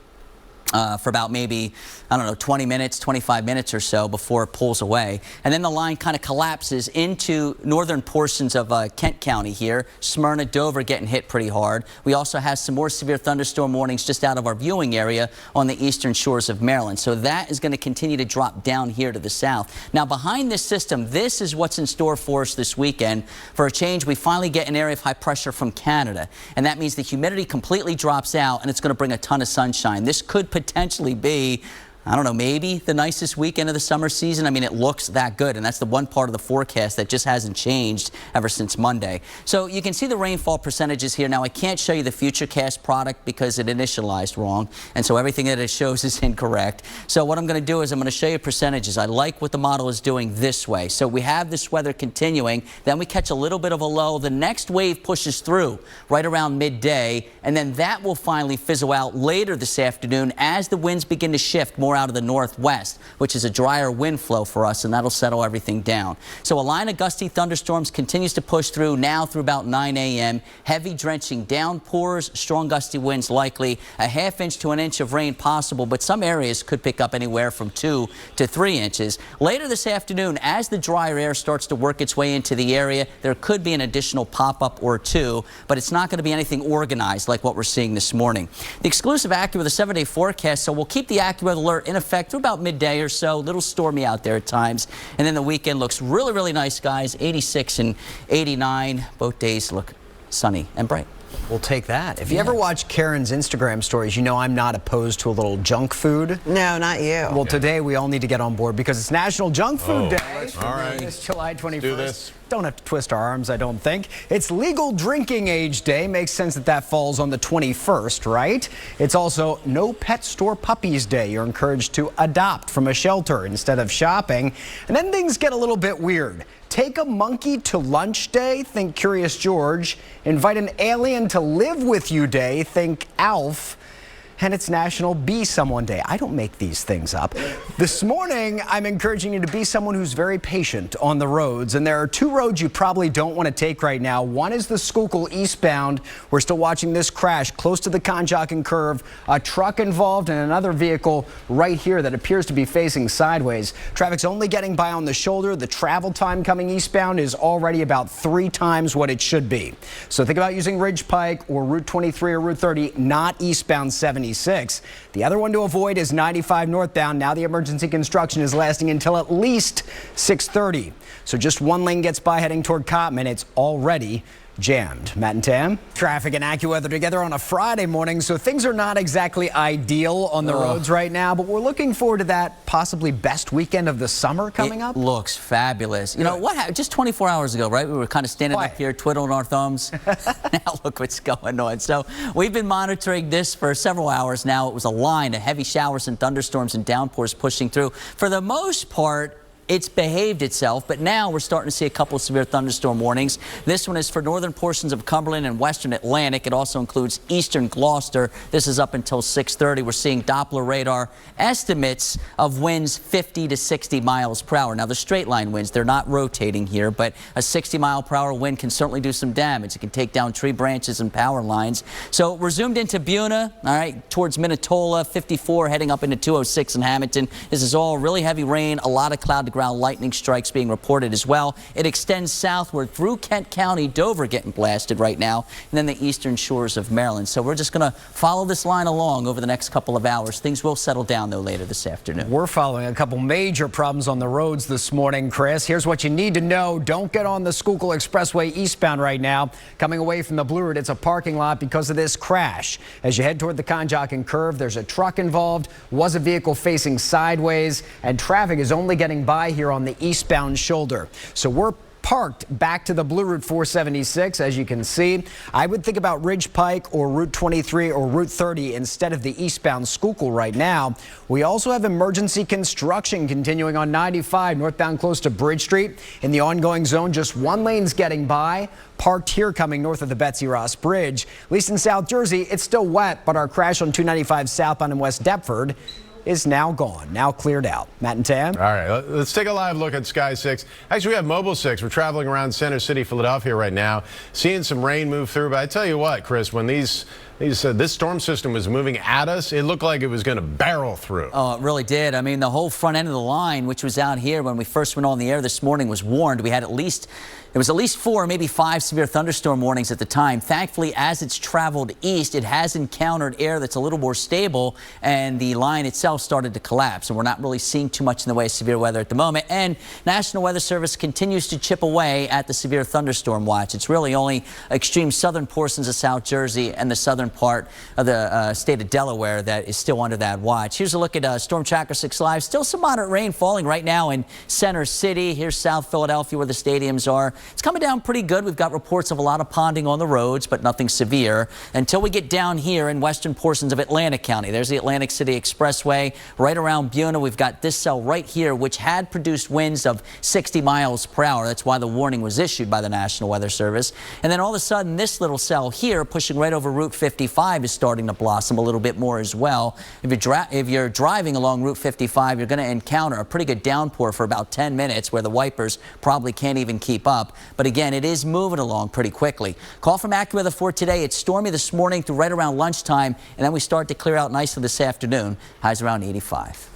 For about maybe, I don't know, 20 minutes, 25 minutes or so before it pulls away. And then the line kind of collapses into northern portions of Kent County here. Smyrna, Dover getting hit pretty hard. We also have some more severe thunderstorm warnings just out of our viewing area on the eastern shores of Maryland. So that is going to continue to drop down here to the south. Now, behind this system, this is what's in store for us this weekend. For a change, we finally get an area of high pressure from Canada. And that means the humidity completely drops out, and it's going to bring a ton of sunshine. This could potentially be, I don't know, maybe the nicest weekend of the summer season. I mean, it looks that good, and that's the one part of the forecast that just hasn't changed ever since Monday. So you can see the rainfall percentages here. Now, I can't show you the FutureCast product because it initialized wrong, and so everything that it shows is incorrect. So what I'm going to do is I'm going to show you percentages. I like what the model is doing this way. So we have this weather continuing, then we catch a little bit of a low. The next wave pushes through right around midday, and then that will finally fizzle out later this afternoon as the winds begin to shift more out of the northwest, which is a drier wind flow for us, and that'll settle everything down. So a line of gusty thunderstorms continues to push through now through about 9 a.m. Heavy drenching downpours, strong gusty winds likely, a ½ inch to an inch of rain possible, but some areas could pick up anywhere from 2 to 3 inches. Later this afternoon, as the drier air starts to work its way into the area, there could be an additional pop-up or two, but it's not going to be anything organized like what we're seeing this morning. The exclusive AccuWeather 7-day forecast, so we'll keep the AccuWeather alert in effect through about midday or so. A little stormy out there at times. And then the weekend looks really, really nice, guys. 86 and 89. Both days look sunny and bright. We'll take that. If you ever watch Karen's Instagram stories, you know I'm not opposed to a little junk food. No, not you. Well, today we all need to get on board because it's National Junk Food Day. All right. It's July 21st. Do this. Don't have to twist our arms, I don't think. It's Legal Drinking Age Day. Makes sense that that falls on the 21st, right? It's also No Pet Store Puppies Day. You're encouraged to adopt from a shelter instead of shopping. And then things get a little bit weird. Take a monkey to lunch day, think Curious George. Invite an alien to live with you day, think Alf. And it's National Be Someone Day. I don't make these things up. This morning, I'm encouraging you to be someone who's very patient on the roads. And there are two roads you probably don't want to take right now. One is the Schuylkill eastbound. We're still watching this crash close to the Conshohocken curve. A truck involved and another vehicle right here that appears to be facing sideways. Traffic's only getting by on the shoulder. The travel time coming eastbound is already about 3 times what it should be. So think about using Ridge Pike or Route 23 or Route 30, not eastbound 70. The other one to avoid is 95 northbound. Now the emergency construction is lasting until at least 6:30. So just one lane gets by heading toward Commute. It's already jammed. Matt and Tam. Traffic and AccuWeather together on a Friday morning, so things are not exactly ideal on the roads right now, but we're looking forward to that possibly best weekend of the summer coming up. It looks fabulous. You know what happened just 24 hours ago, right? We were kind of standing up here twiddling our thumbs. Now look what's going on. So we've been monitoring this for several hours now. It was a line of heavy showers and thunderstorms and downpours pushing through. For the most part, it's behaved itself, but now we're starting to see a couple of severe thunderstorm warnings. This one is for northern portions of Cumberland and western Atlantic. It also includes eastern Gloucester. This is up until 6:30. We're seeing Doppler radar estimates of winds 50 to 60 miles per hour. Now, the straight line winds, they're not rotating here, but a 60-mile-per-hour wind can certainly do some damage. It can take down tree branches and power lines. So we're zoomed into Buna, all right, towards Minatola, 54, heading up into 206 in Hamilton. This is all really heavy rain, a lot of cloud to ground lightning strikes being reported as well. It extends southward through Kent County, Dover getting blasted right now, and then the eastern shores of Maryland. So we're just going to follow this line along over the next couple of hours. Things will settle down, though, later this afternoon. We're following a couple major problems on the roads this morning, Chris. Here's what you need to know. Don't get on the Schuylkill Expressway eastbound right now. Coming away from the Blue Route, it's a parking lot because of this crash. As you head toward the Conshohocken curve, there's a truck involved, was a vehicle facing sideways, and traffic is only getting by here on the eastbound shoulder. So we're parked back to the Blue Route 476, as you can see. I would think about Ridge Pike or Route 23 or Route 30 instead of the eastbound Schuylkill right now. We also have emergency construction continuing on 95 northbound close to Bridge Street. In the ongoing zone, just one lane's getting by. Parked here coming north of the Betsy Ross Bridge. At least in South Jersey, it's still wet, but our crash on 295 southbound in West Deptford is now gone, now cleared out. Matt and Tam. All right, let's take a live look at Sky 6. Actually, we have Mobile 6. We're traveling around Center City, Philadelphia right now, seeing some rain move through. But I tell you what, Chris, when this storm system was moving at us, it looked like it was going to barrel through. Oh, it really did. I mean, the whole front end of the line, which was out here when we first went on the air this morning, was warned. We had at least 4, maybe 5 severe thunderstorm warnings at the time. Thankfully, as it's traveled east, it has encountered air that's a little more stable, and the line itself started to collapse. And we're not really seeing too much in the way of severe weather at the moment. And National Weather Service continues to chip away at the severe thunderstorm watch. It's really only extreme southern portions of South Jersey and the southern part of the state of Delaware that is still under that watch. Here's a look at Storm Tracker 6 Live. Still some moderate rain falling right now in Center City. Here's South Philadelphia where the stadiums are. It's coming down pretty good. We've got reports of a lot of ponding on the roads, but nothing severe until we get down here in western portions of Atlantic County. There's the Atlantic City Expressway right around Buna. We've got this cell right here, which had produced winds of 60 miles per hour. That's why the warning was issued by the National Weather Service. And then all of a sudden, this little cell here, pushing right over Route 55, is starting to blossom a little bit more as well. If you're driving along Route 55, you're going to encounter a pretty good downpour for about 10 minutes where the wipers probably can't even keep up. But again, it is moving along pretty quickly. Call from AccuWeather for today. It's stormy this morning through right around lunchtime, and then we start to clear out nicely this afternoon. Highs around 85.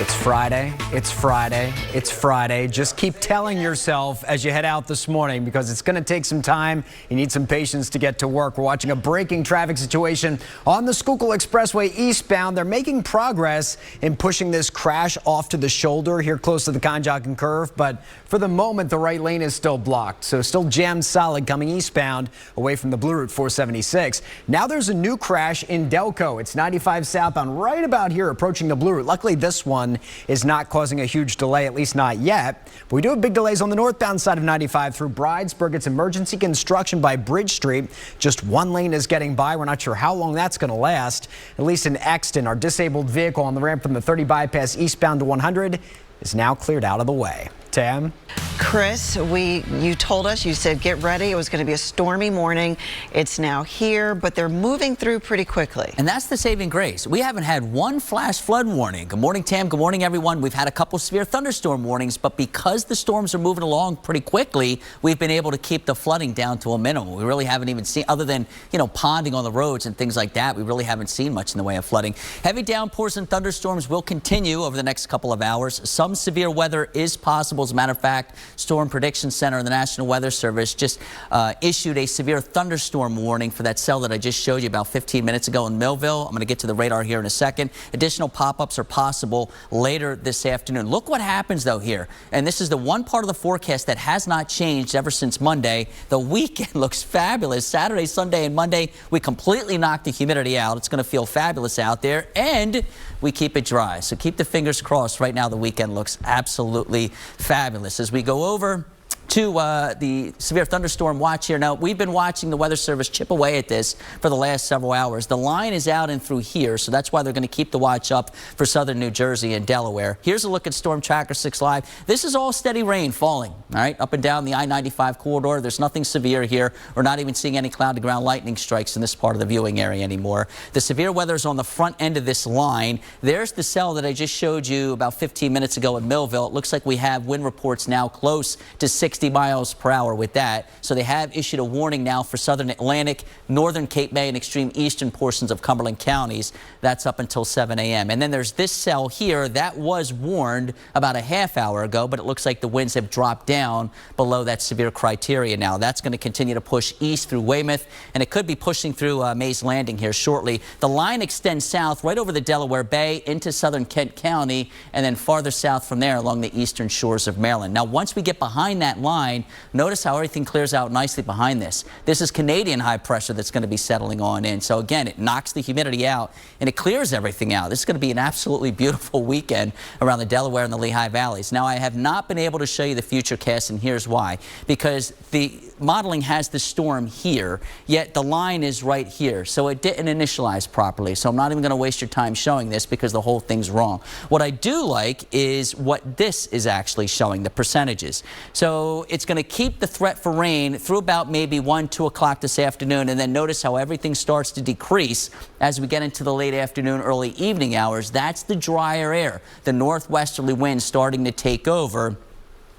It's Friday, it's Friday, it's Friday. Just keep telling yourself as you head out this morning because it's going to take some time. You need some patience to get to work. We're watching a breaking traffic situation on the Schuylkill Expressway eastbound. They're making progress in pushing this crash off to the shoulder here close to the Conshohocken curve. But for the moment, the right lane is still blocked. So still jammed solid coming eastbound away from the Blue Route 476. Now there's a new crash in Delco. It's 95 southbound right about here approaching the Blue Route. Luckily, this one one is not causing a huge delay, at least not yet. But we do have big delays on the northbound side of 95 through Bridesburg. It's emergency construction by Bridge Street. Just one lane is getting by. We're not sure how long that's going to last. At least in Exton, our disabled vehicle on the ramp from the 30 bypass eastbound to 100 is now cleared out of the way. Tam? Chris, you told us, you said get ready. It was going to be a stormy morning. It's now here, but they're moving through pretty quickly. And that's the saving grace. We haven't had one flash flood warning. Good morning, Tam. Good morning, everyone. We've had a couple severe thunderstorm warnings, but because the storms are moving along pretty quickly, we've been able to keep the flooding down to a minimum. We really haven't even seen, other than, ponding on the roads and things like that, we really haven't seen much in the way of flooding. Heavy downpours and thunderstorms will continue over the next couple of hours. Some severe weather is possible. As a matter of fact, Storm Prediction Center and the National Weather Service just issued a severe thunderstorm warning for that cell that I just showed you about 15 minutes ago in Millville. I'm going to get to the radar here in a second. Additional pop-ups are possible later this afternoon. Look what happens, though, here. And this is the one part of the forecast that has not changed ever since Monday. The weekend looks fabulous. Saturday, Sunday, and Monday, we completely knock the humidity out. It's going to feel fabulous out there. And we keep it dry. So keep the fingers crossed. Right now, the weekend looks absolutely fabulous. As we go over to the severe thunderstorm watch here. Now, we've been watching the Weather Service chip away at this for the last several hours. The line is out and through here, so that's why they're going to keep the watch up for southern New Jersey and Delaware. Here's a look at Storm Tracker 6 Live. This is all steady rain falling, all right, up and down the I-95 corridor. There's nothing severe here. We're not even seeing any cloud-to-ground lightning strikes in this part of the viewing area anymore. The severe weather is on the front end of this line. There's the cell that I just showed you about 15 minutes ago in Millville. It looks like we have wind reports now close to 60 miles per hour with that. So they have issued a warning now for southern Atlantic, northern Cape May, and extreme eastern portions of Cumberland counties. That's up until 7 a.m. And then there's this cell here that was warned about a half hour ago, but it looks like the winds have dropped down below that severe criteria now. That's going to continue to push east through Weymouth, and it could be pushing through Mays Landing here shortly. The line extends south right over the Delaware Bay into southern Kent County, and then farther south from there along the eastern shores of Maryland. Now, once we get behind that line, notice how everything clears out nicely behind this. This is Canadian high pressure that's going to be settling on in. So again, it knocks the humidity out and it clears everything out. This is going to be an absolutely beautiful weekend around the Delaware and the Lehigh Valleys. Now, I have not been able to show you the future cast, and here's why. Because the modeling has the storm here, yet the line is right here. So it didn't initialize properly. So I'm not even going to waste your time showing this because the whole thing's wrong. What I do like is what this is actually showing, the percentages. So it's going to keep the threat for rain through about maybe 1, 2 o'clock this afternoon, and then notice how everything starts to decrease as we get into the late afternoon, early evening hours. That's the drier air, the northwesterly wind starting to take over.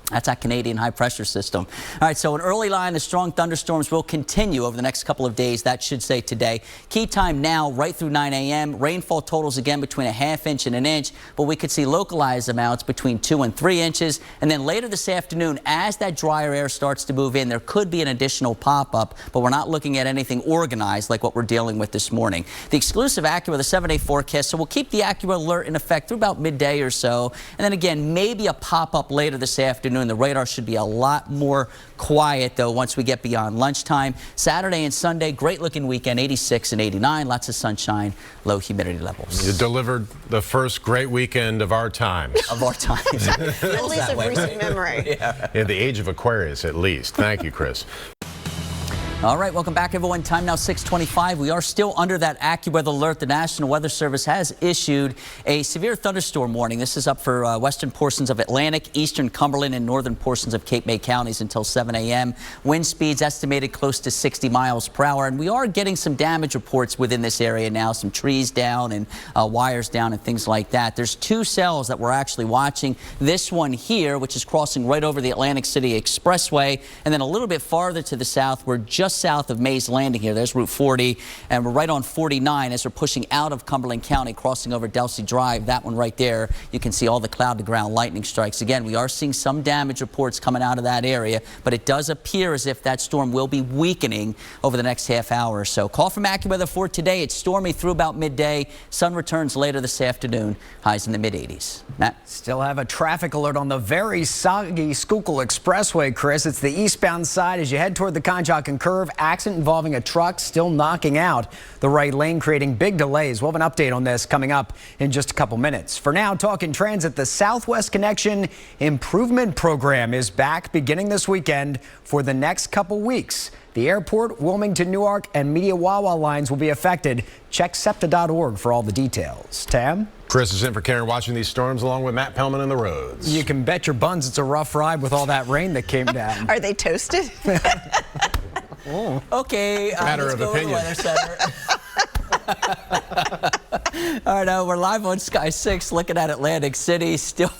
That's our Canadian high pressure system. All right, so an early line of strong thunderstorms will continue over the next couple of days. That should say today. Key time now right through 9 a.m. Rainfall totals again between a ½ inch and an inch, but we could see localized amounts between 2 and 3 inches. And then later this afternoon, as that drier air starts to move in, there could be an additional pop-up, but we're not looking at anything organized like what we're dealing with this morning. The exclusive AccuWeather, the 7-day forecast, so we'll keep the AccuWeather alert in effect through about midday or so. And then again, maybe a pop-up later this afternoon. The radar should be a lot more quiet, though, once we get beyond lunchtime. Saturday and Sunday, great-looking weekend, 86 and 89, lots of sunshine, low humidity levels. You delivered the first great weekend of our times. Of our times. At least of recent memory. Yeah. In the age of Aquarius, at least. Thank you, Chris. All right, welcome back, everyone. Time now 6:25. We are still under that AccuWeather alert. The National Weather Service has issued a severe thunderstorm warning. This is up for western portions of Atlantic, eastern Cumberland, and northern portions of Cape May counties until 7 a.m. Wind speeds estimated close to 60 miles per hour. And we are getting some damage reports within this area now, some trees down and wires down and things like that. There's 2 cells that we're actually watching. This one here, which is crossing right over the Atlantic City Expressway, and then a little bit farther to the south, we're just south of Mays Landing here. There's Route 40, and we're right on 49 as we're pushing out of Cumberland County, crossing over Delsey Drive. That one right there, you can see all the cloud-to-ground lightning strikes. Again, we are seeing some damage reports coming out of that area, but it does appear as if that storm will be weakening over the next half hour or so. Call from AccuWeather for today. It's stormy through about midday. Sun returns later this afternoon. Highs in the mid-80s. Matt? Still have a traffic alert on the very soggy Schuylkill Expressway, Chris. It's the eastbound side as you head toward the Conshohocken curve. curve. Accident involving a truck still knocking out the right lane, creating big delays. We'll have an update on this coming up in just a couple minutes. For now, talking transit, the Southwest Connection Improvement Program is back beginning this weekend for the next couple weeks. The airport, Wilmington, Newark, and Media Wawa lines will be affected. Check SEPTA.org for all the details. Tam? Chris is in for Karen, watching these storms along with Matt Pellman on the roads. You can bet your buns it's a rough ride with all that rain that came down. Are they toasted? Okay. Matter let's of go to the opinion. Weather Center. All right, we're live on Sky 6 looking at Atlantic City. Still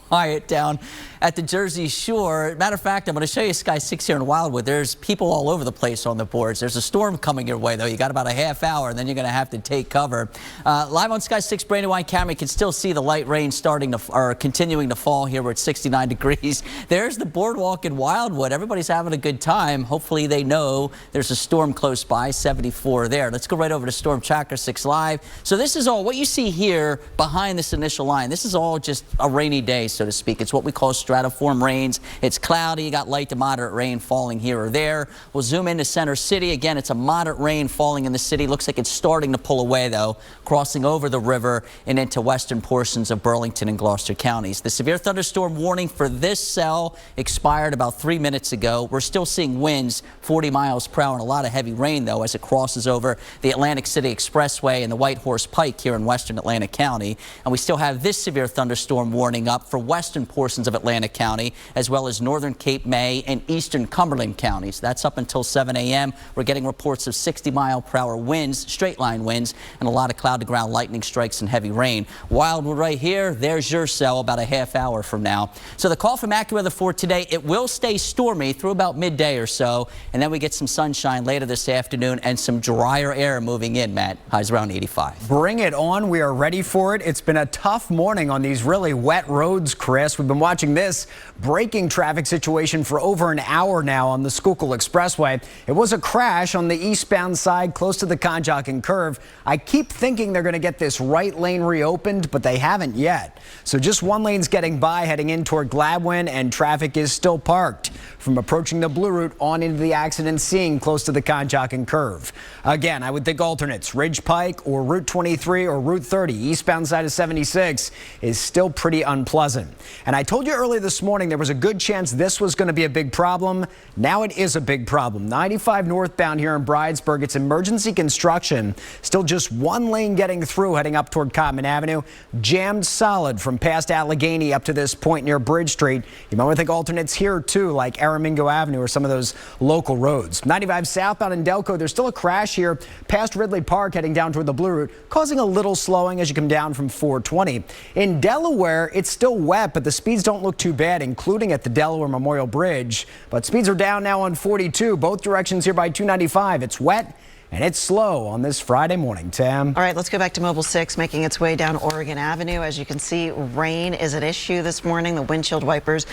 quiet down at the Jersey Shore. Matter of fact, I'm going to show you Sky 6 here in Wildwood. There's people all over the place on the boards. There's a storm coming your way, though. You got about a half hour, and then you're going to have to take cover. Live on Sky 6, Brandywine camera, you can still see the light rain continuing to fall here. We're at 69 degrees. There's the boardwalk in Wildwood. Everybody's having a good time. Hopefully they know there's a storm close by, 74 there. Let's go right over to Storm Tracker 6 Live. So this is all what you see here behind this initial line. This is all just a rainy day, so to speak. It's what we call stratiform rains. It's cloudy. You got light to moderate rain falling here or there. We'll zoom into Center City. Again, it's a moderate rain falling in the city. Looks like it's starting to pull away, though, crossing over the river and into western portions of Burlington and Gloucester counties. The severe thunderstorm warning for this cell expired about 3 minutes ago. We're still seeing winds 40 miles per hour and a lot of heavy rain, though, as it crosses over the Atlantic City Expressway and the White Horse Pike here in western Atlantic County. And we still have this severe thunderstorm warning up for western portions of Atlantic County, as well as northern Cape May and eastern Cumberland counties. That's up until 7 a.m. We're getting reports of 60-mile-per-hour winds, straight line winds, and a lot of cloud-to-ground lightning strikes and heavy rain. Wildwood right here, there's your cell about a half hour from now. So the call from AccuWeather for today, it will stay stormy through about midday or so, and then we get some sunshine later this afternoon and some drier air moving in, Matt. Highs around 85. Bring it on. We are ready for it. It's been a tough morning on these really wet roads, Chris. We've been watching this breaking traffic situation for over an hour now on the Schuylkill Expressway. It was a crash on the eastbound side close to the Conshohocken curve. I keep thinking they're going to get this right lane reopened, but they haven't yet. So just one lane's getting by heading in toward Gladwin, and traffic is still parked from approaching the Blue Route on into the accident scene close to the Conshohocken curve. Again, I would think alternates, Ridge Pike or Route 23 or Route 30, eastbound side of 76 is still pretty unpleasant. And I told you earlier this morning there was a good chance this was going to be a big problem. Now it is a big problem. 95 northbound here in Bridesburg, it's emergency construction. Still just one lane getting through heading up toward Cotman Avenue. Jammed solid from past Allegheny up to this point near Bridge Street. You might want to think alternates here too, like Aramingo Avenue or some of those local roads. 95 southbound in Delco, there's still a crash here past Ridley Park heading down toward the Blue Route, causing a little slowing as you come down from 420. In Delaware, it's still wet, but the speeds don't look too bad, including at the Delaware Memorial Bridge. But speeds are down now on 42, both directions here by 295. It's wet and it's slow on this Friday morning, Tam. All right, let's go back to Mobile 6, making its way down Oregon Avenue. As you can see, rain is at issue this morning. The windshield wipers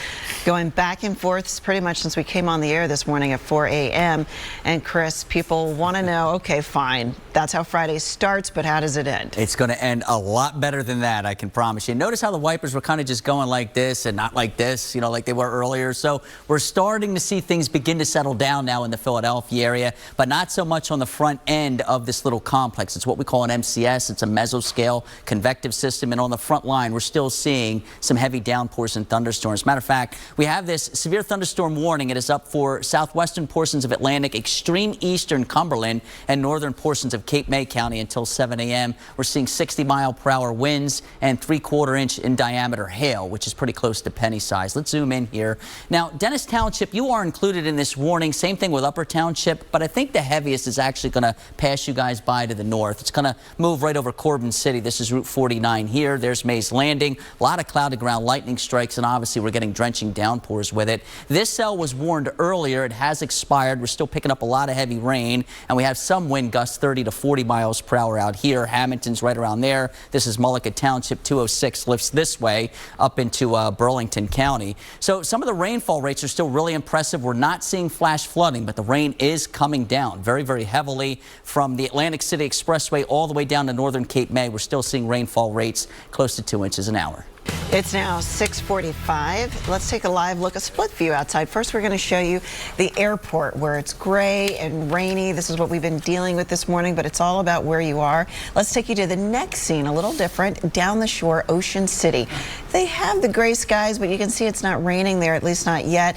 going back and forth pretty much since we came on the air this morning at 4 a.m. And Chris, people want to know, okay, fine, that's how Friday starts, but how does it end? It's going to end a lot better than that, I can promise you. Notice how the wipers were kind of just going like this and not like this, you know, like they were earlier. So we're starting to see things begin to settle down now in the Philadelphia area, but not so much on the front end of this little complex. It's what we call an MCS. It's a mesoscale convective system, and on the front line we're still seeing some heavy downpours and thunderstorms. Matter of fact, we have this severe thunderstorm warning. It is up for southwestern portions of Atlantic, extreme eastern Cumberland, and northern portions of Cape May County until 7 a.m. We're seeing 60-mile-per-hour winds and 3/4 inch in diameter hail, which is pretty close to penny size. Let's zoom in here. Now, Dennis Township, you are included in this warning. Same thing with Upper Township, but I think the heaviest is actually going to pass you guys by to the north. It's going to move right over Corbin City. This is Route 49 here. There's Mays Landing. A lot of cloud-to-ground lightning strikes, and obviously we're getting drenching downpours with it. This cell was warned earlier. It has expired. We're still picking up a lot of heavy rain, and we have some wind gusts 30 to 40 miles per hour out here. Hamilton's right around there. This is Mullica Township. 206 lifts this way up into Burlington County. So some of the rainfall rates are still really impressive. We're not seeing flash flooding, but the rain is coming down very, very heavily from the Atlantic City Expressway all the way down to northern Cape May. We're still seeing rainfall rates close to 2 inches an hour. It's now 6:45. Let's take a live look, a split view outside. First, we're going to show you the airport where it's gray and rainy. This is what we've been dealing with this morning, but it's all about where you are. Let's take you to the next scene, a little different, down the shore, Ocean City. They have the gray skies, but you can see it's not raining there, at least not yet.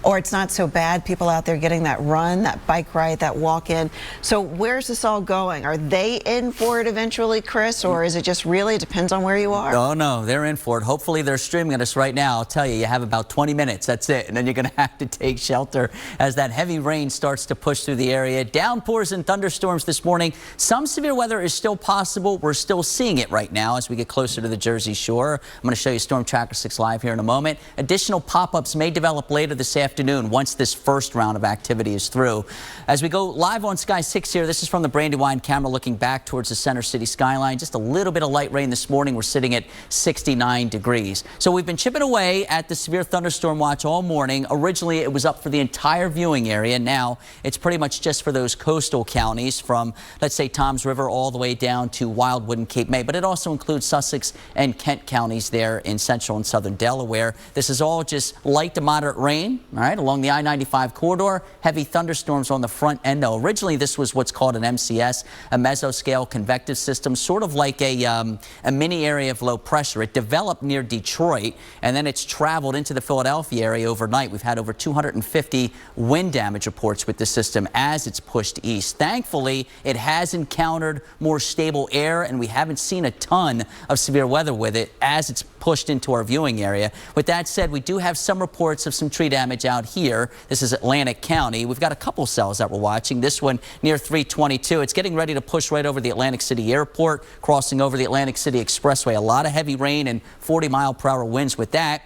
Or it's not so bad. People out there getting that run, that bike ride, that walk in. So where's this all going? Are they in for it eventually, Chris? Or is it just really, it depends on where you are? Oh, no, they're in for it. Hopefully they're streaming at us right now. I'll tell you, you have about 20 minutes. That's it. And then you're going to have to take shelter as that heavy rain starts to push through the area. Downpours and thunderstorms this morning. Some severe weather is still possible. We're still seeing it right now as we get closer to the Jersey Shore. I'm going to show you Storm Tracker 6 live here in a moment. Additional pop-ups may develop later this afternoon once this first round of activity is through. As we go live on Sky 6 here, this is from the Brandywine camera looking back towards the center city skyline. Just a little bit of light rain this morning. We're sitting at 69 degrees. So we've been chipping away at the severe thunderstorm watch all morning. Originally, it was up for the entire viewing area. Now it's pretty much just for those coastal counties from, let's say, Toms River all the way down to Wildwood and Cape May. But it also includes Sussex and Kent counties there in central and southern Delaware. This is all just light to moderate rain, all right, along the I-95 corridor. Heavy thunderstorms on the front end, though. Originally, this was what's called an MCS, a mesoscale convective system, sort of like a mini area of low pressure. It developed near Detroit, and then it's traveled into the Philadelphia area overnight. We've had over 250 wind damage reports with the system as it's pushed east. Thankfully, it has encountered more stable air, and we haven't seen a ton of severe weather with it as it's pushed into our viewing area. With that said, we do have some reports of some tree damage out here. This is Atlantic County. We've got a couple cells that we're watching. This one near 322. It's getting ready to push right over the Atlantic City Airport, crossing over the Atlantic City Expressway. A lot of heavy rain and 40-mile-per-hour winds with that.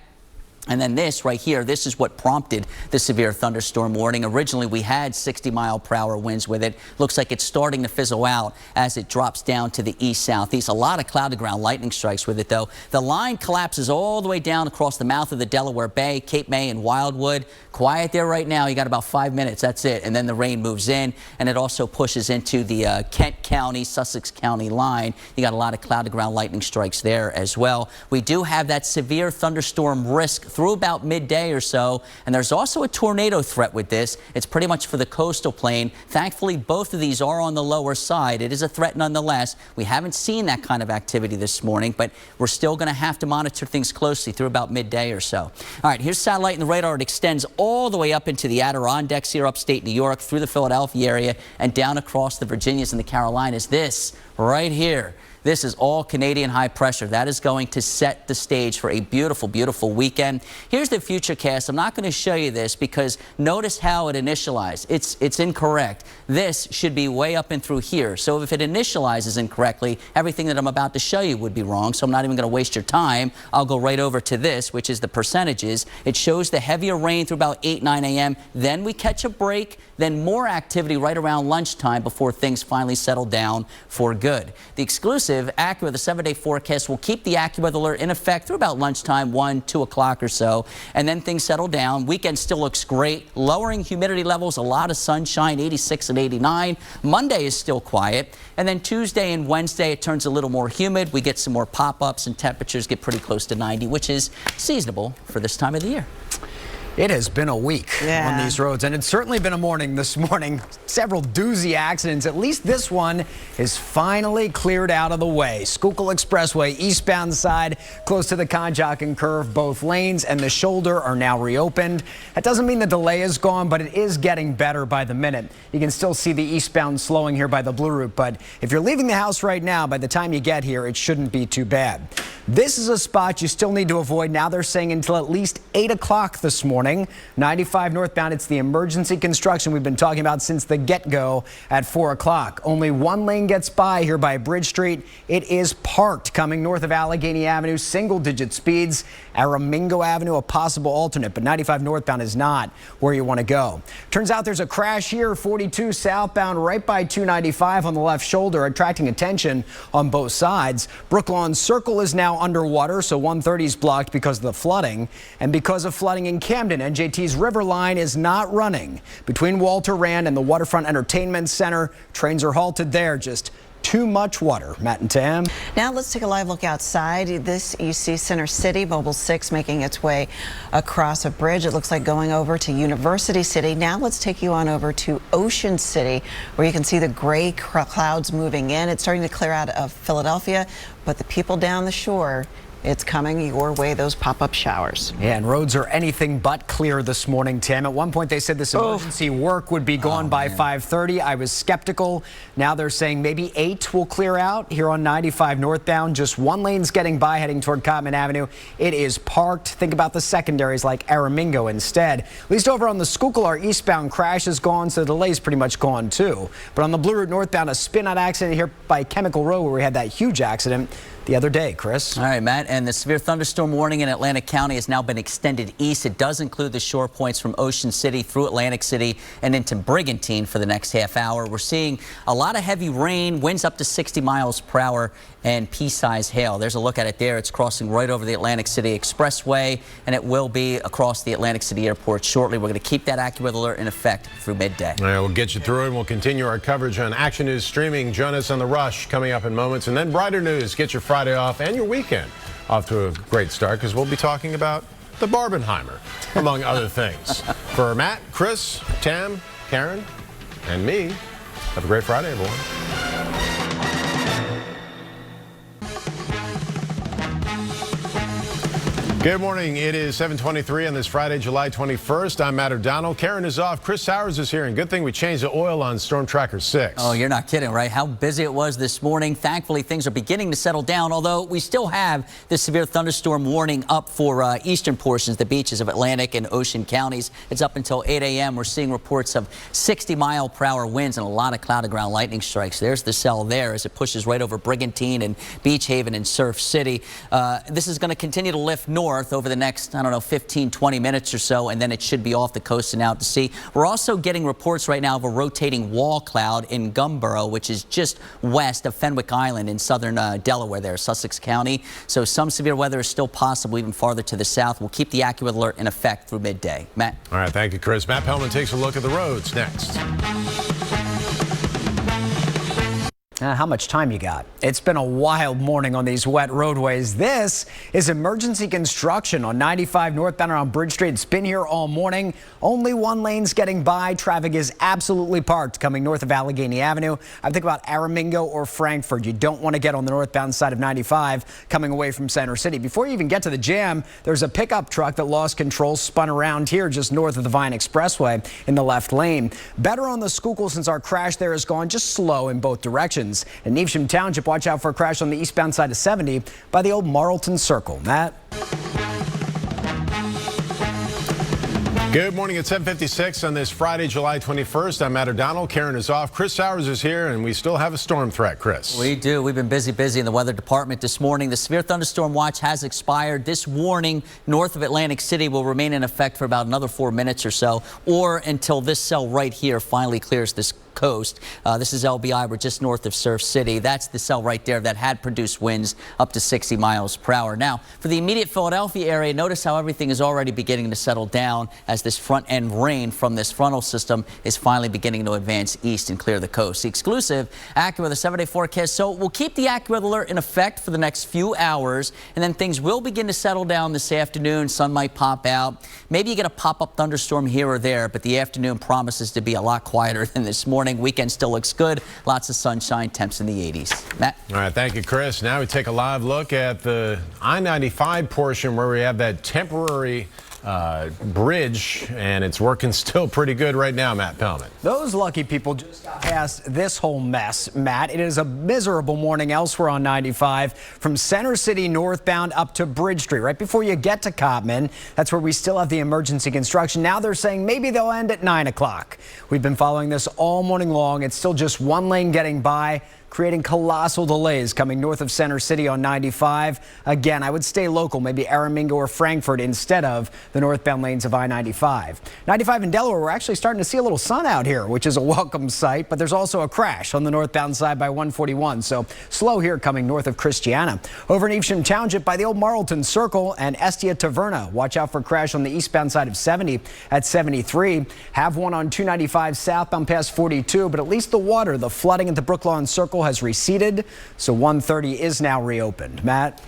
And then this right here, this is what prompted the severe thunderstorm warning. Originally, we had 60-mile-per-hour winds with it. Looks like it's starting to fizzle out as it drops down to the east-southeast. A lot of cloud-to-ground lightning strikes with it, though. The line collapses all the way down across the mouth of the Delaware Bay, Cape May, and Wildwood. Quiet there right now. You got about 5 minutes. That's it. And then the rain moves in, and it also pushes into the Kent County, Sussex County line. You got a lot of cloud-to-ground lightning strikes there as well. We do have that severe thunderstorm risk through about midday or so, and there's also a tornado threat with this. It's pretty much for the coastal plain. Thankfully, both of these are on the lower side. It is a threat nonetheless. We haven't seen that kind of activity this morning, but we're still going to have to monitor things closely through about midday or so. All right, here's satellite and the radar. It extends all the way up into the Adirondacks here, upstate New York, through the Philadelphia area, and down across the Virginias and the Carolinas. This right here. This is all Canadian high pressure. That is going to set the stage for a beautiful, beautiful weekend. Here's the futurecast. I'm not going to show you this because notice how it initialized. It's incorrect. This should be way up and through here. So if it initializes incorrectly, everything that I'm about to show you would be wrong. So I'm not even going to waste your time. I'll go right over to this, which is the percentages. It shows the heavier rain through about 8, 9 a.m. Then we catch a break. Then more activity right around lunchtime before things finally settle down for good. The exclusive AccuWeather, the 7-day forecast, will keep the AccuWeather alert in effect through about lunchtime, 1, 2 o'clock or so, and then things settle down. Weekend still looks great. Lowering humidity levels, a lot of sunshine, 86 and 89. Monday is still quiet, and then Tuesday and Wednesday it turns a little more humid. We get some more pop-ups and temperatures get pretty close to 90, which is seasonable for this time of the year. It has been a week on these roads, and it's certainly been a morning this morning. Several doozy accidents. At least this one is finally cleared out of the way. Schuylkill Expressway, eastbound side, close to the Conshohocken curve. Both lanes and the shoulder are now reopened. That doesn't mean the delay is gone, but it is getting better by the minute. You can still see the eastbound slowing here by the Blue Route, but if you're leaving the house right now, by the time you get here, it shouldn't be too bad. This is a spot you still need to avoid. Now they're saying until at least 8 o'clock this morning. 95 northbound, it's the emergency construction we've been talking about since the get-go at 4 o'clock. Only one lane gets by here by Bridge Street. It is parked coming north of Allegheny Avenue, single-digit speeds. Aramingo Avenue, a possible alternate, but 95 northbound is not where you want to go. Turns out there's a crash here, 42 southbound, right by 295 on the left shoulder, attracting attention on both sides. Brooklawn Circle is now underwater, so 130 is blocked because of the flooding. And because of flooding in Camden, NJT's River Line is not running. Between Walter Rand and the Waterfront Entertainment Center, trains are halted there. Just too much water. Matt and Tam. Now let's take a live look outside. This, you see Center City, Mobile 6 making its way across a bridge. It looks like going over to University City. Now let's take you on over to Ocean City, where you can see the gray clouds moving in. It's starting to clear out of Philadelphia, but the people down the shore, it's coming your way, those pop-up showers. Yeah, and roads are anything but clear this morning, Tim. At one point, they said this emergency work would be gone by 5:30. I was skeptical. Now they're saying maybe 8 will clear out here on 95 northbound. Just one lane's getting by heading toward Commute Avenue. It is parked. Think about the secondaries like Aramingo instead. At least over on the Schuylkill, our eastbound crash is gone, so the delay's pretty much gone too. But on the Blue Route northbound, a spin-out accident here by Chemical Row where we had that huge accident the other day, Chris. All right, Matt, and the severe thunderstorm warning in Atlantic County has now been extended east. It does include the shore points from Ocean City through Atlantic City and into Brigantine for the next half hour. We're seeing a lot of heavy rain, winds up to 60 miles per hour, and pea-sized hail. There's a look at it there. It's crossing right over the Atlantic City Expressway, and it will be across the Atlantic City Airport shortly. We're going to keep that AccuWeather alert in effect through midday. All right, we'll get you through it, and we'll continue our coverage on Action News streaming. Join us on The Rush coming up in moments, and then brighter news. Get your Friday off and your weekend off to a great start, because we'll be talking about the Barbenheimer, among other things. For Matt, Chris, Tam, Karen, and me, have a great Friday, everyone. Good morning. It is 7:23 on this Friday, July 21st. I'm Matt O'Donnell. Karen is off. Chris Sowers is here. And good thing we changed the oil on Storm Tracker 6. Oh, you're not kidding, right? How busy it was this morning. Thankfully, things are beginning to settle down, although we still have this severe thunderstorm warning up for eastern portions, the beaches of Atlantic and Ocean counties. It's up until 8 a.m. We're seeing reports of 60-mile-per-hour winds and a lot of cloud-to-ground lightning strikes. There's the cell there as it pushes right over Brigantine and Beach Haven and Surf City. This is going to continue to lift north over the next, 15, 20 minutes or so, and then it should be off the coast and out to sea. We're also getting reports right now of a rotating wall cloud in Gumboro, which is just west of Fenwick Island in southern Delaware there, Sussex County. So some severe weather is still possible even farther to the south. We'll keep the AccuWeather alert in effect through midday. Matt? All right, thank you, Chris. Matt Pellman takes a look at the roads next. How much time you got? It's been a wild morning on these wet roadways. This is emergency construction on 95 northbound around Bridge Street. It's been here all morning. Only one lane's getting by. Traffic is absolutely parked coming north of Allegheny Avenue. I think about Aramingo or Frankford. You don't want to get on the northbound side of 95 coming away from Center City. Before you even get to the jam, there's a pickup truck that lost control, spun around here just north of the Vine Expressway in the left lane. Better on the Schuylkill since our crash there is gone, just slow in both directions. In Nevesham Township, watch out for a crash on the eastbound side of 70 by the old Marlton Circle. Matt? Good morning at 7:56 on this Friday, July 21st. I'm Matt O'Donnell. Karen is off. Chris Sowers is here, and we still have a storm threat, Chris. We do. We've been busy in the weather department this morning. The severe thunderstorm watch has expired. This warning north of Atlantic City will remain in effect for about another 4 minutes or so, or until this cell right here finally clears this coast. This is LBI. We're just north of Surf City. That's the cell right there that had produced winds up to 60 miles per hour. Now, for the immediate Philadelphia area, notice how everything is already beginning to settle down as this front end rain from this frontal system is finally beginning to advance east and clear the coast. The exclusive AccuWeather 7-day forecast. So we'll keep the AccuWeather alert in effect for the next few hours, and then things will begin to settle down this afternoon. Sun might pop out. Maybe you get a pop-up thunderstorm here or there, but the afternoon promises to be a lot quieter than this morning. Weekend still looks good. Lots of sunshine, temps in the 80s. Matt? All right, thank you, Chris. Now we take a live look at the I-95 portion where we have that temporary bridge, and it's working still pretty good right now, Matt Pellman. Those lucky people just got past this whole mess, Matt. It is a miserable morning elsewhere on 95 from Center City northbound up to Bridge Street. Right before you get to Commute, that's where we still have the emergency construction. Now they're saying maybe they'll end at 9 o'clock. We've been following this all morning long. It's still just one lane getting by, creating colossal delays coming north of Center City on 95. Again, I would stay local, maybe Aramingo or Frankford instead of the northbound lanes of I-95. 95 in Delaware, we're actually starting to see a little sun out here, which is a welcome sight, but there's also a crash on the northbound side by 141. So slow here coming north of Christiana. Over in Evesham Township by the old Marlton Circle and Estia Taverna. Watch out for a crash on the eastbound side of 70 at 73. Have one on 295 southbound past 42, but at least the water, the flooding at the Brooklawn Circle Circle has receded, so 130 is now reopened. Matt?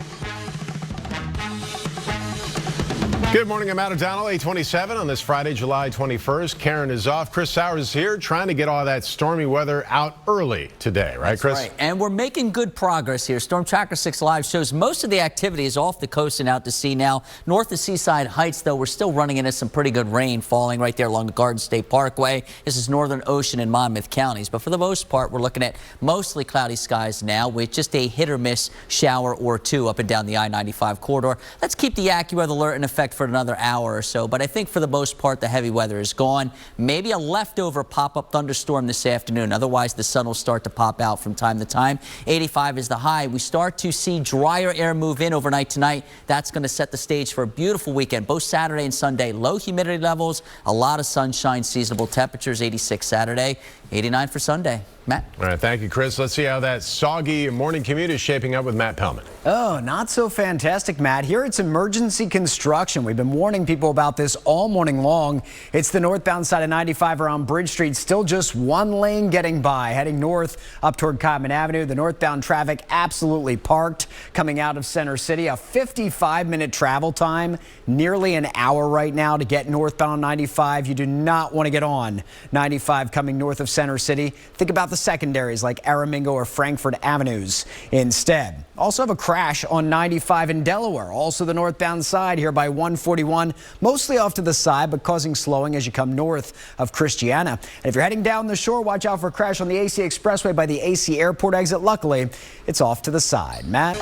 Good morning, I'm Matt O'Donnell, 827 on this Friday, July 21st. Karen is off. Chris Sowers is here trying to get all that stormy weather out early today, right, That's Chris? right. And we're making good progress here. Storm Tracker 6 Live shows most of the activity is off the coast and out to sea now. North of Seaside Heights, though, we're still running into some pretty good rain falling right there along the Garden State Parkway. This is Northern Ocean and Monmouth counties. But for the most part, we're looking at mostly cloudy skies now with just a hit or miss shower or two up and down the I-95 corridor. Let's keep the AccuWeather alert in effect for another hour or so, but I think for the most part the heavy weather is gone. Maybe a leftover pop-up thunderstorm this afternoon. Otherwise the sun will start to pop out from time to time. 85 is the high. We start to see drier air move in overnight tonight. That's going to set the stage for a beautiful weekend. Both Saturday and Sunday, low humidity levels, a lot of sunshine, seasonable temperatures. 86 Saturday, 89 for Sunday. Matt? All right, thank you, Chris. Let's see how that soggy morning commute is shaping up with Matt Pellman. Oh, not so fantastic, Matt. Here it's emergency construction. We've been warning people about this all morning long. It's the northbound side of 95 around Bridge Street. Still just one lane getting by. Heading north up toward Commute Avenue. The northbound traffic absolutely parked coming out of Center City. A 55-minute travel time. Nearly an hour right now to get northbound 95. You do not want to get on 95 coming north of Center City. Think about the secondaries like Aramingo or Frankfurt Avenues instead. Also have a crash on 95 in Delaware. Also the northbound side here by 141, mostly off to the side, but causing slowing as you come north of Christiana. And if you're heading down the shore, watch out for a crash on the AC Expressway by the AC Airport exit. Luckily, it's off to the side. Matt?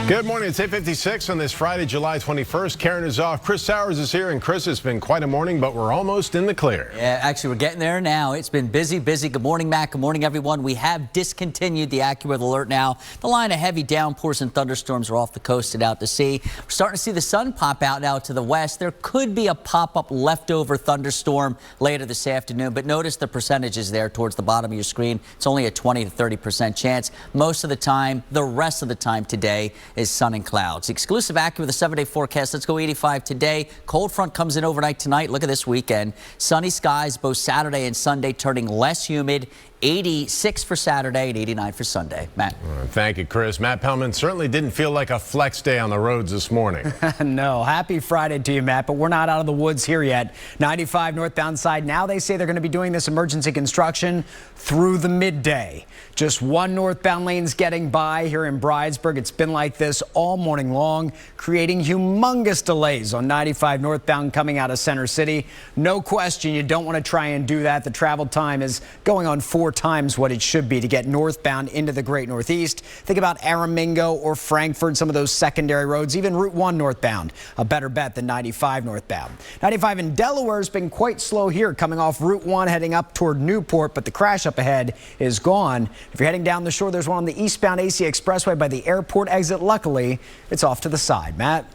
Good morning. It's 8:56 on this Friday, July 21st. Karen is off. Chris Sowers is here, and Chris, it's been quite a morning, but we're almost in the clear. Yeah, actually, we're getting there now. It's been busy. Good morning, Matt. Good morning, everyone. We have discontinued the AccuWeather alert now. The line of heavy downpours and thunderstorms are off the coast and out to sea. We're starting to see the sun pop out now to the west. There could be a pop-up leftover thunderstorm later this afternoon, but notice the percentages there towards the bottom of your screen. It's only a 20 to 30% chance. Most of the time, the rest of the time today, is sun and clouds. Exclusive AccuWeather 7-day forecast. Let's go 85 today. Cold front comes in overnight tonight. Look at this weekend. Sunny skies both Saturday and Sunday, turning less humid. 86 for Saturday and 89 for Sunday. Matt? Thank you, Chris. Matt Pellman certainly didn't feel like a flex day on the roads this morning. No. Happy Friday to you, Matt, but we're not out of the woods here yet. 95 northbound side. Now they say they're going to be doing this emergency construction through the midday. Just one northbound lane's getting by here in Bridesburg. It's been like this all morning long, creating humongous delays on 95 northbound coming out of Center City. No question, you don't want to try and do that. The travel time is going on 4 times what it should be to get northbound into the Great Northeast. Think about Aramingo or Frankfurt, some of those secondary roads, even Route 1 northbound. A better bet than 95 northbound. 95 in Delaware has been quite slow here, coming off Route 1 heading up toward Newport, but the crash up ahead is gone. If you're heading down the shore, there's one on the eastbound AC Expressway by the airport exit. Luckily, it's off to the side. Matt?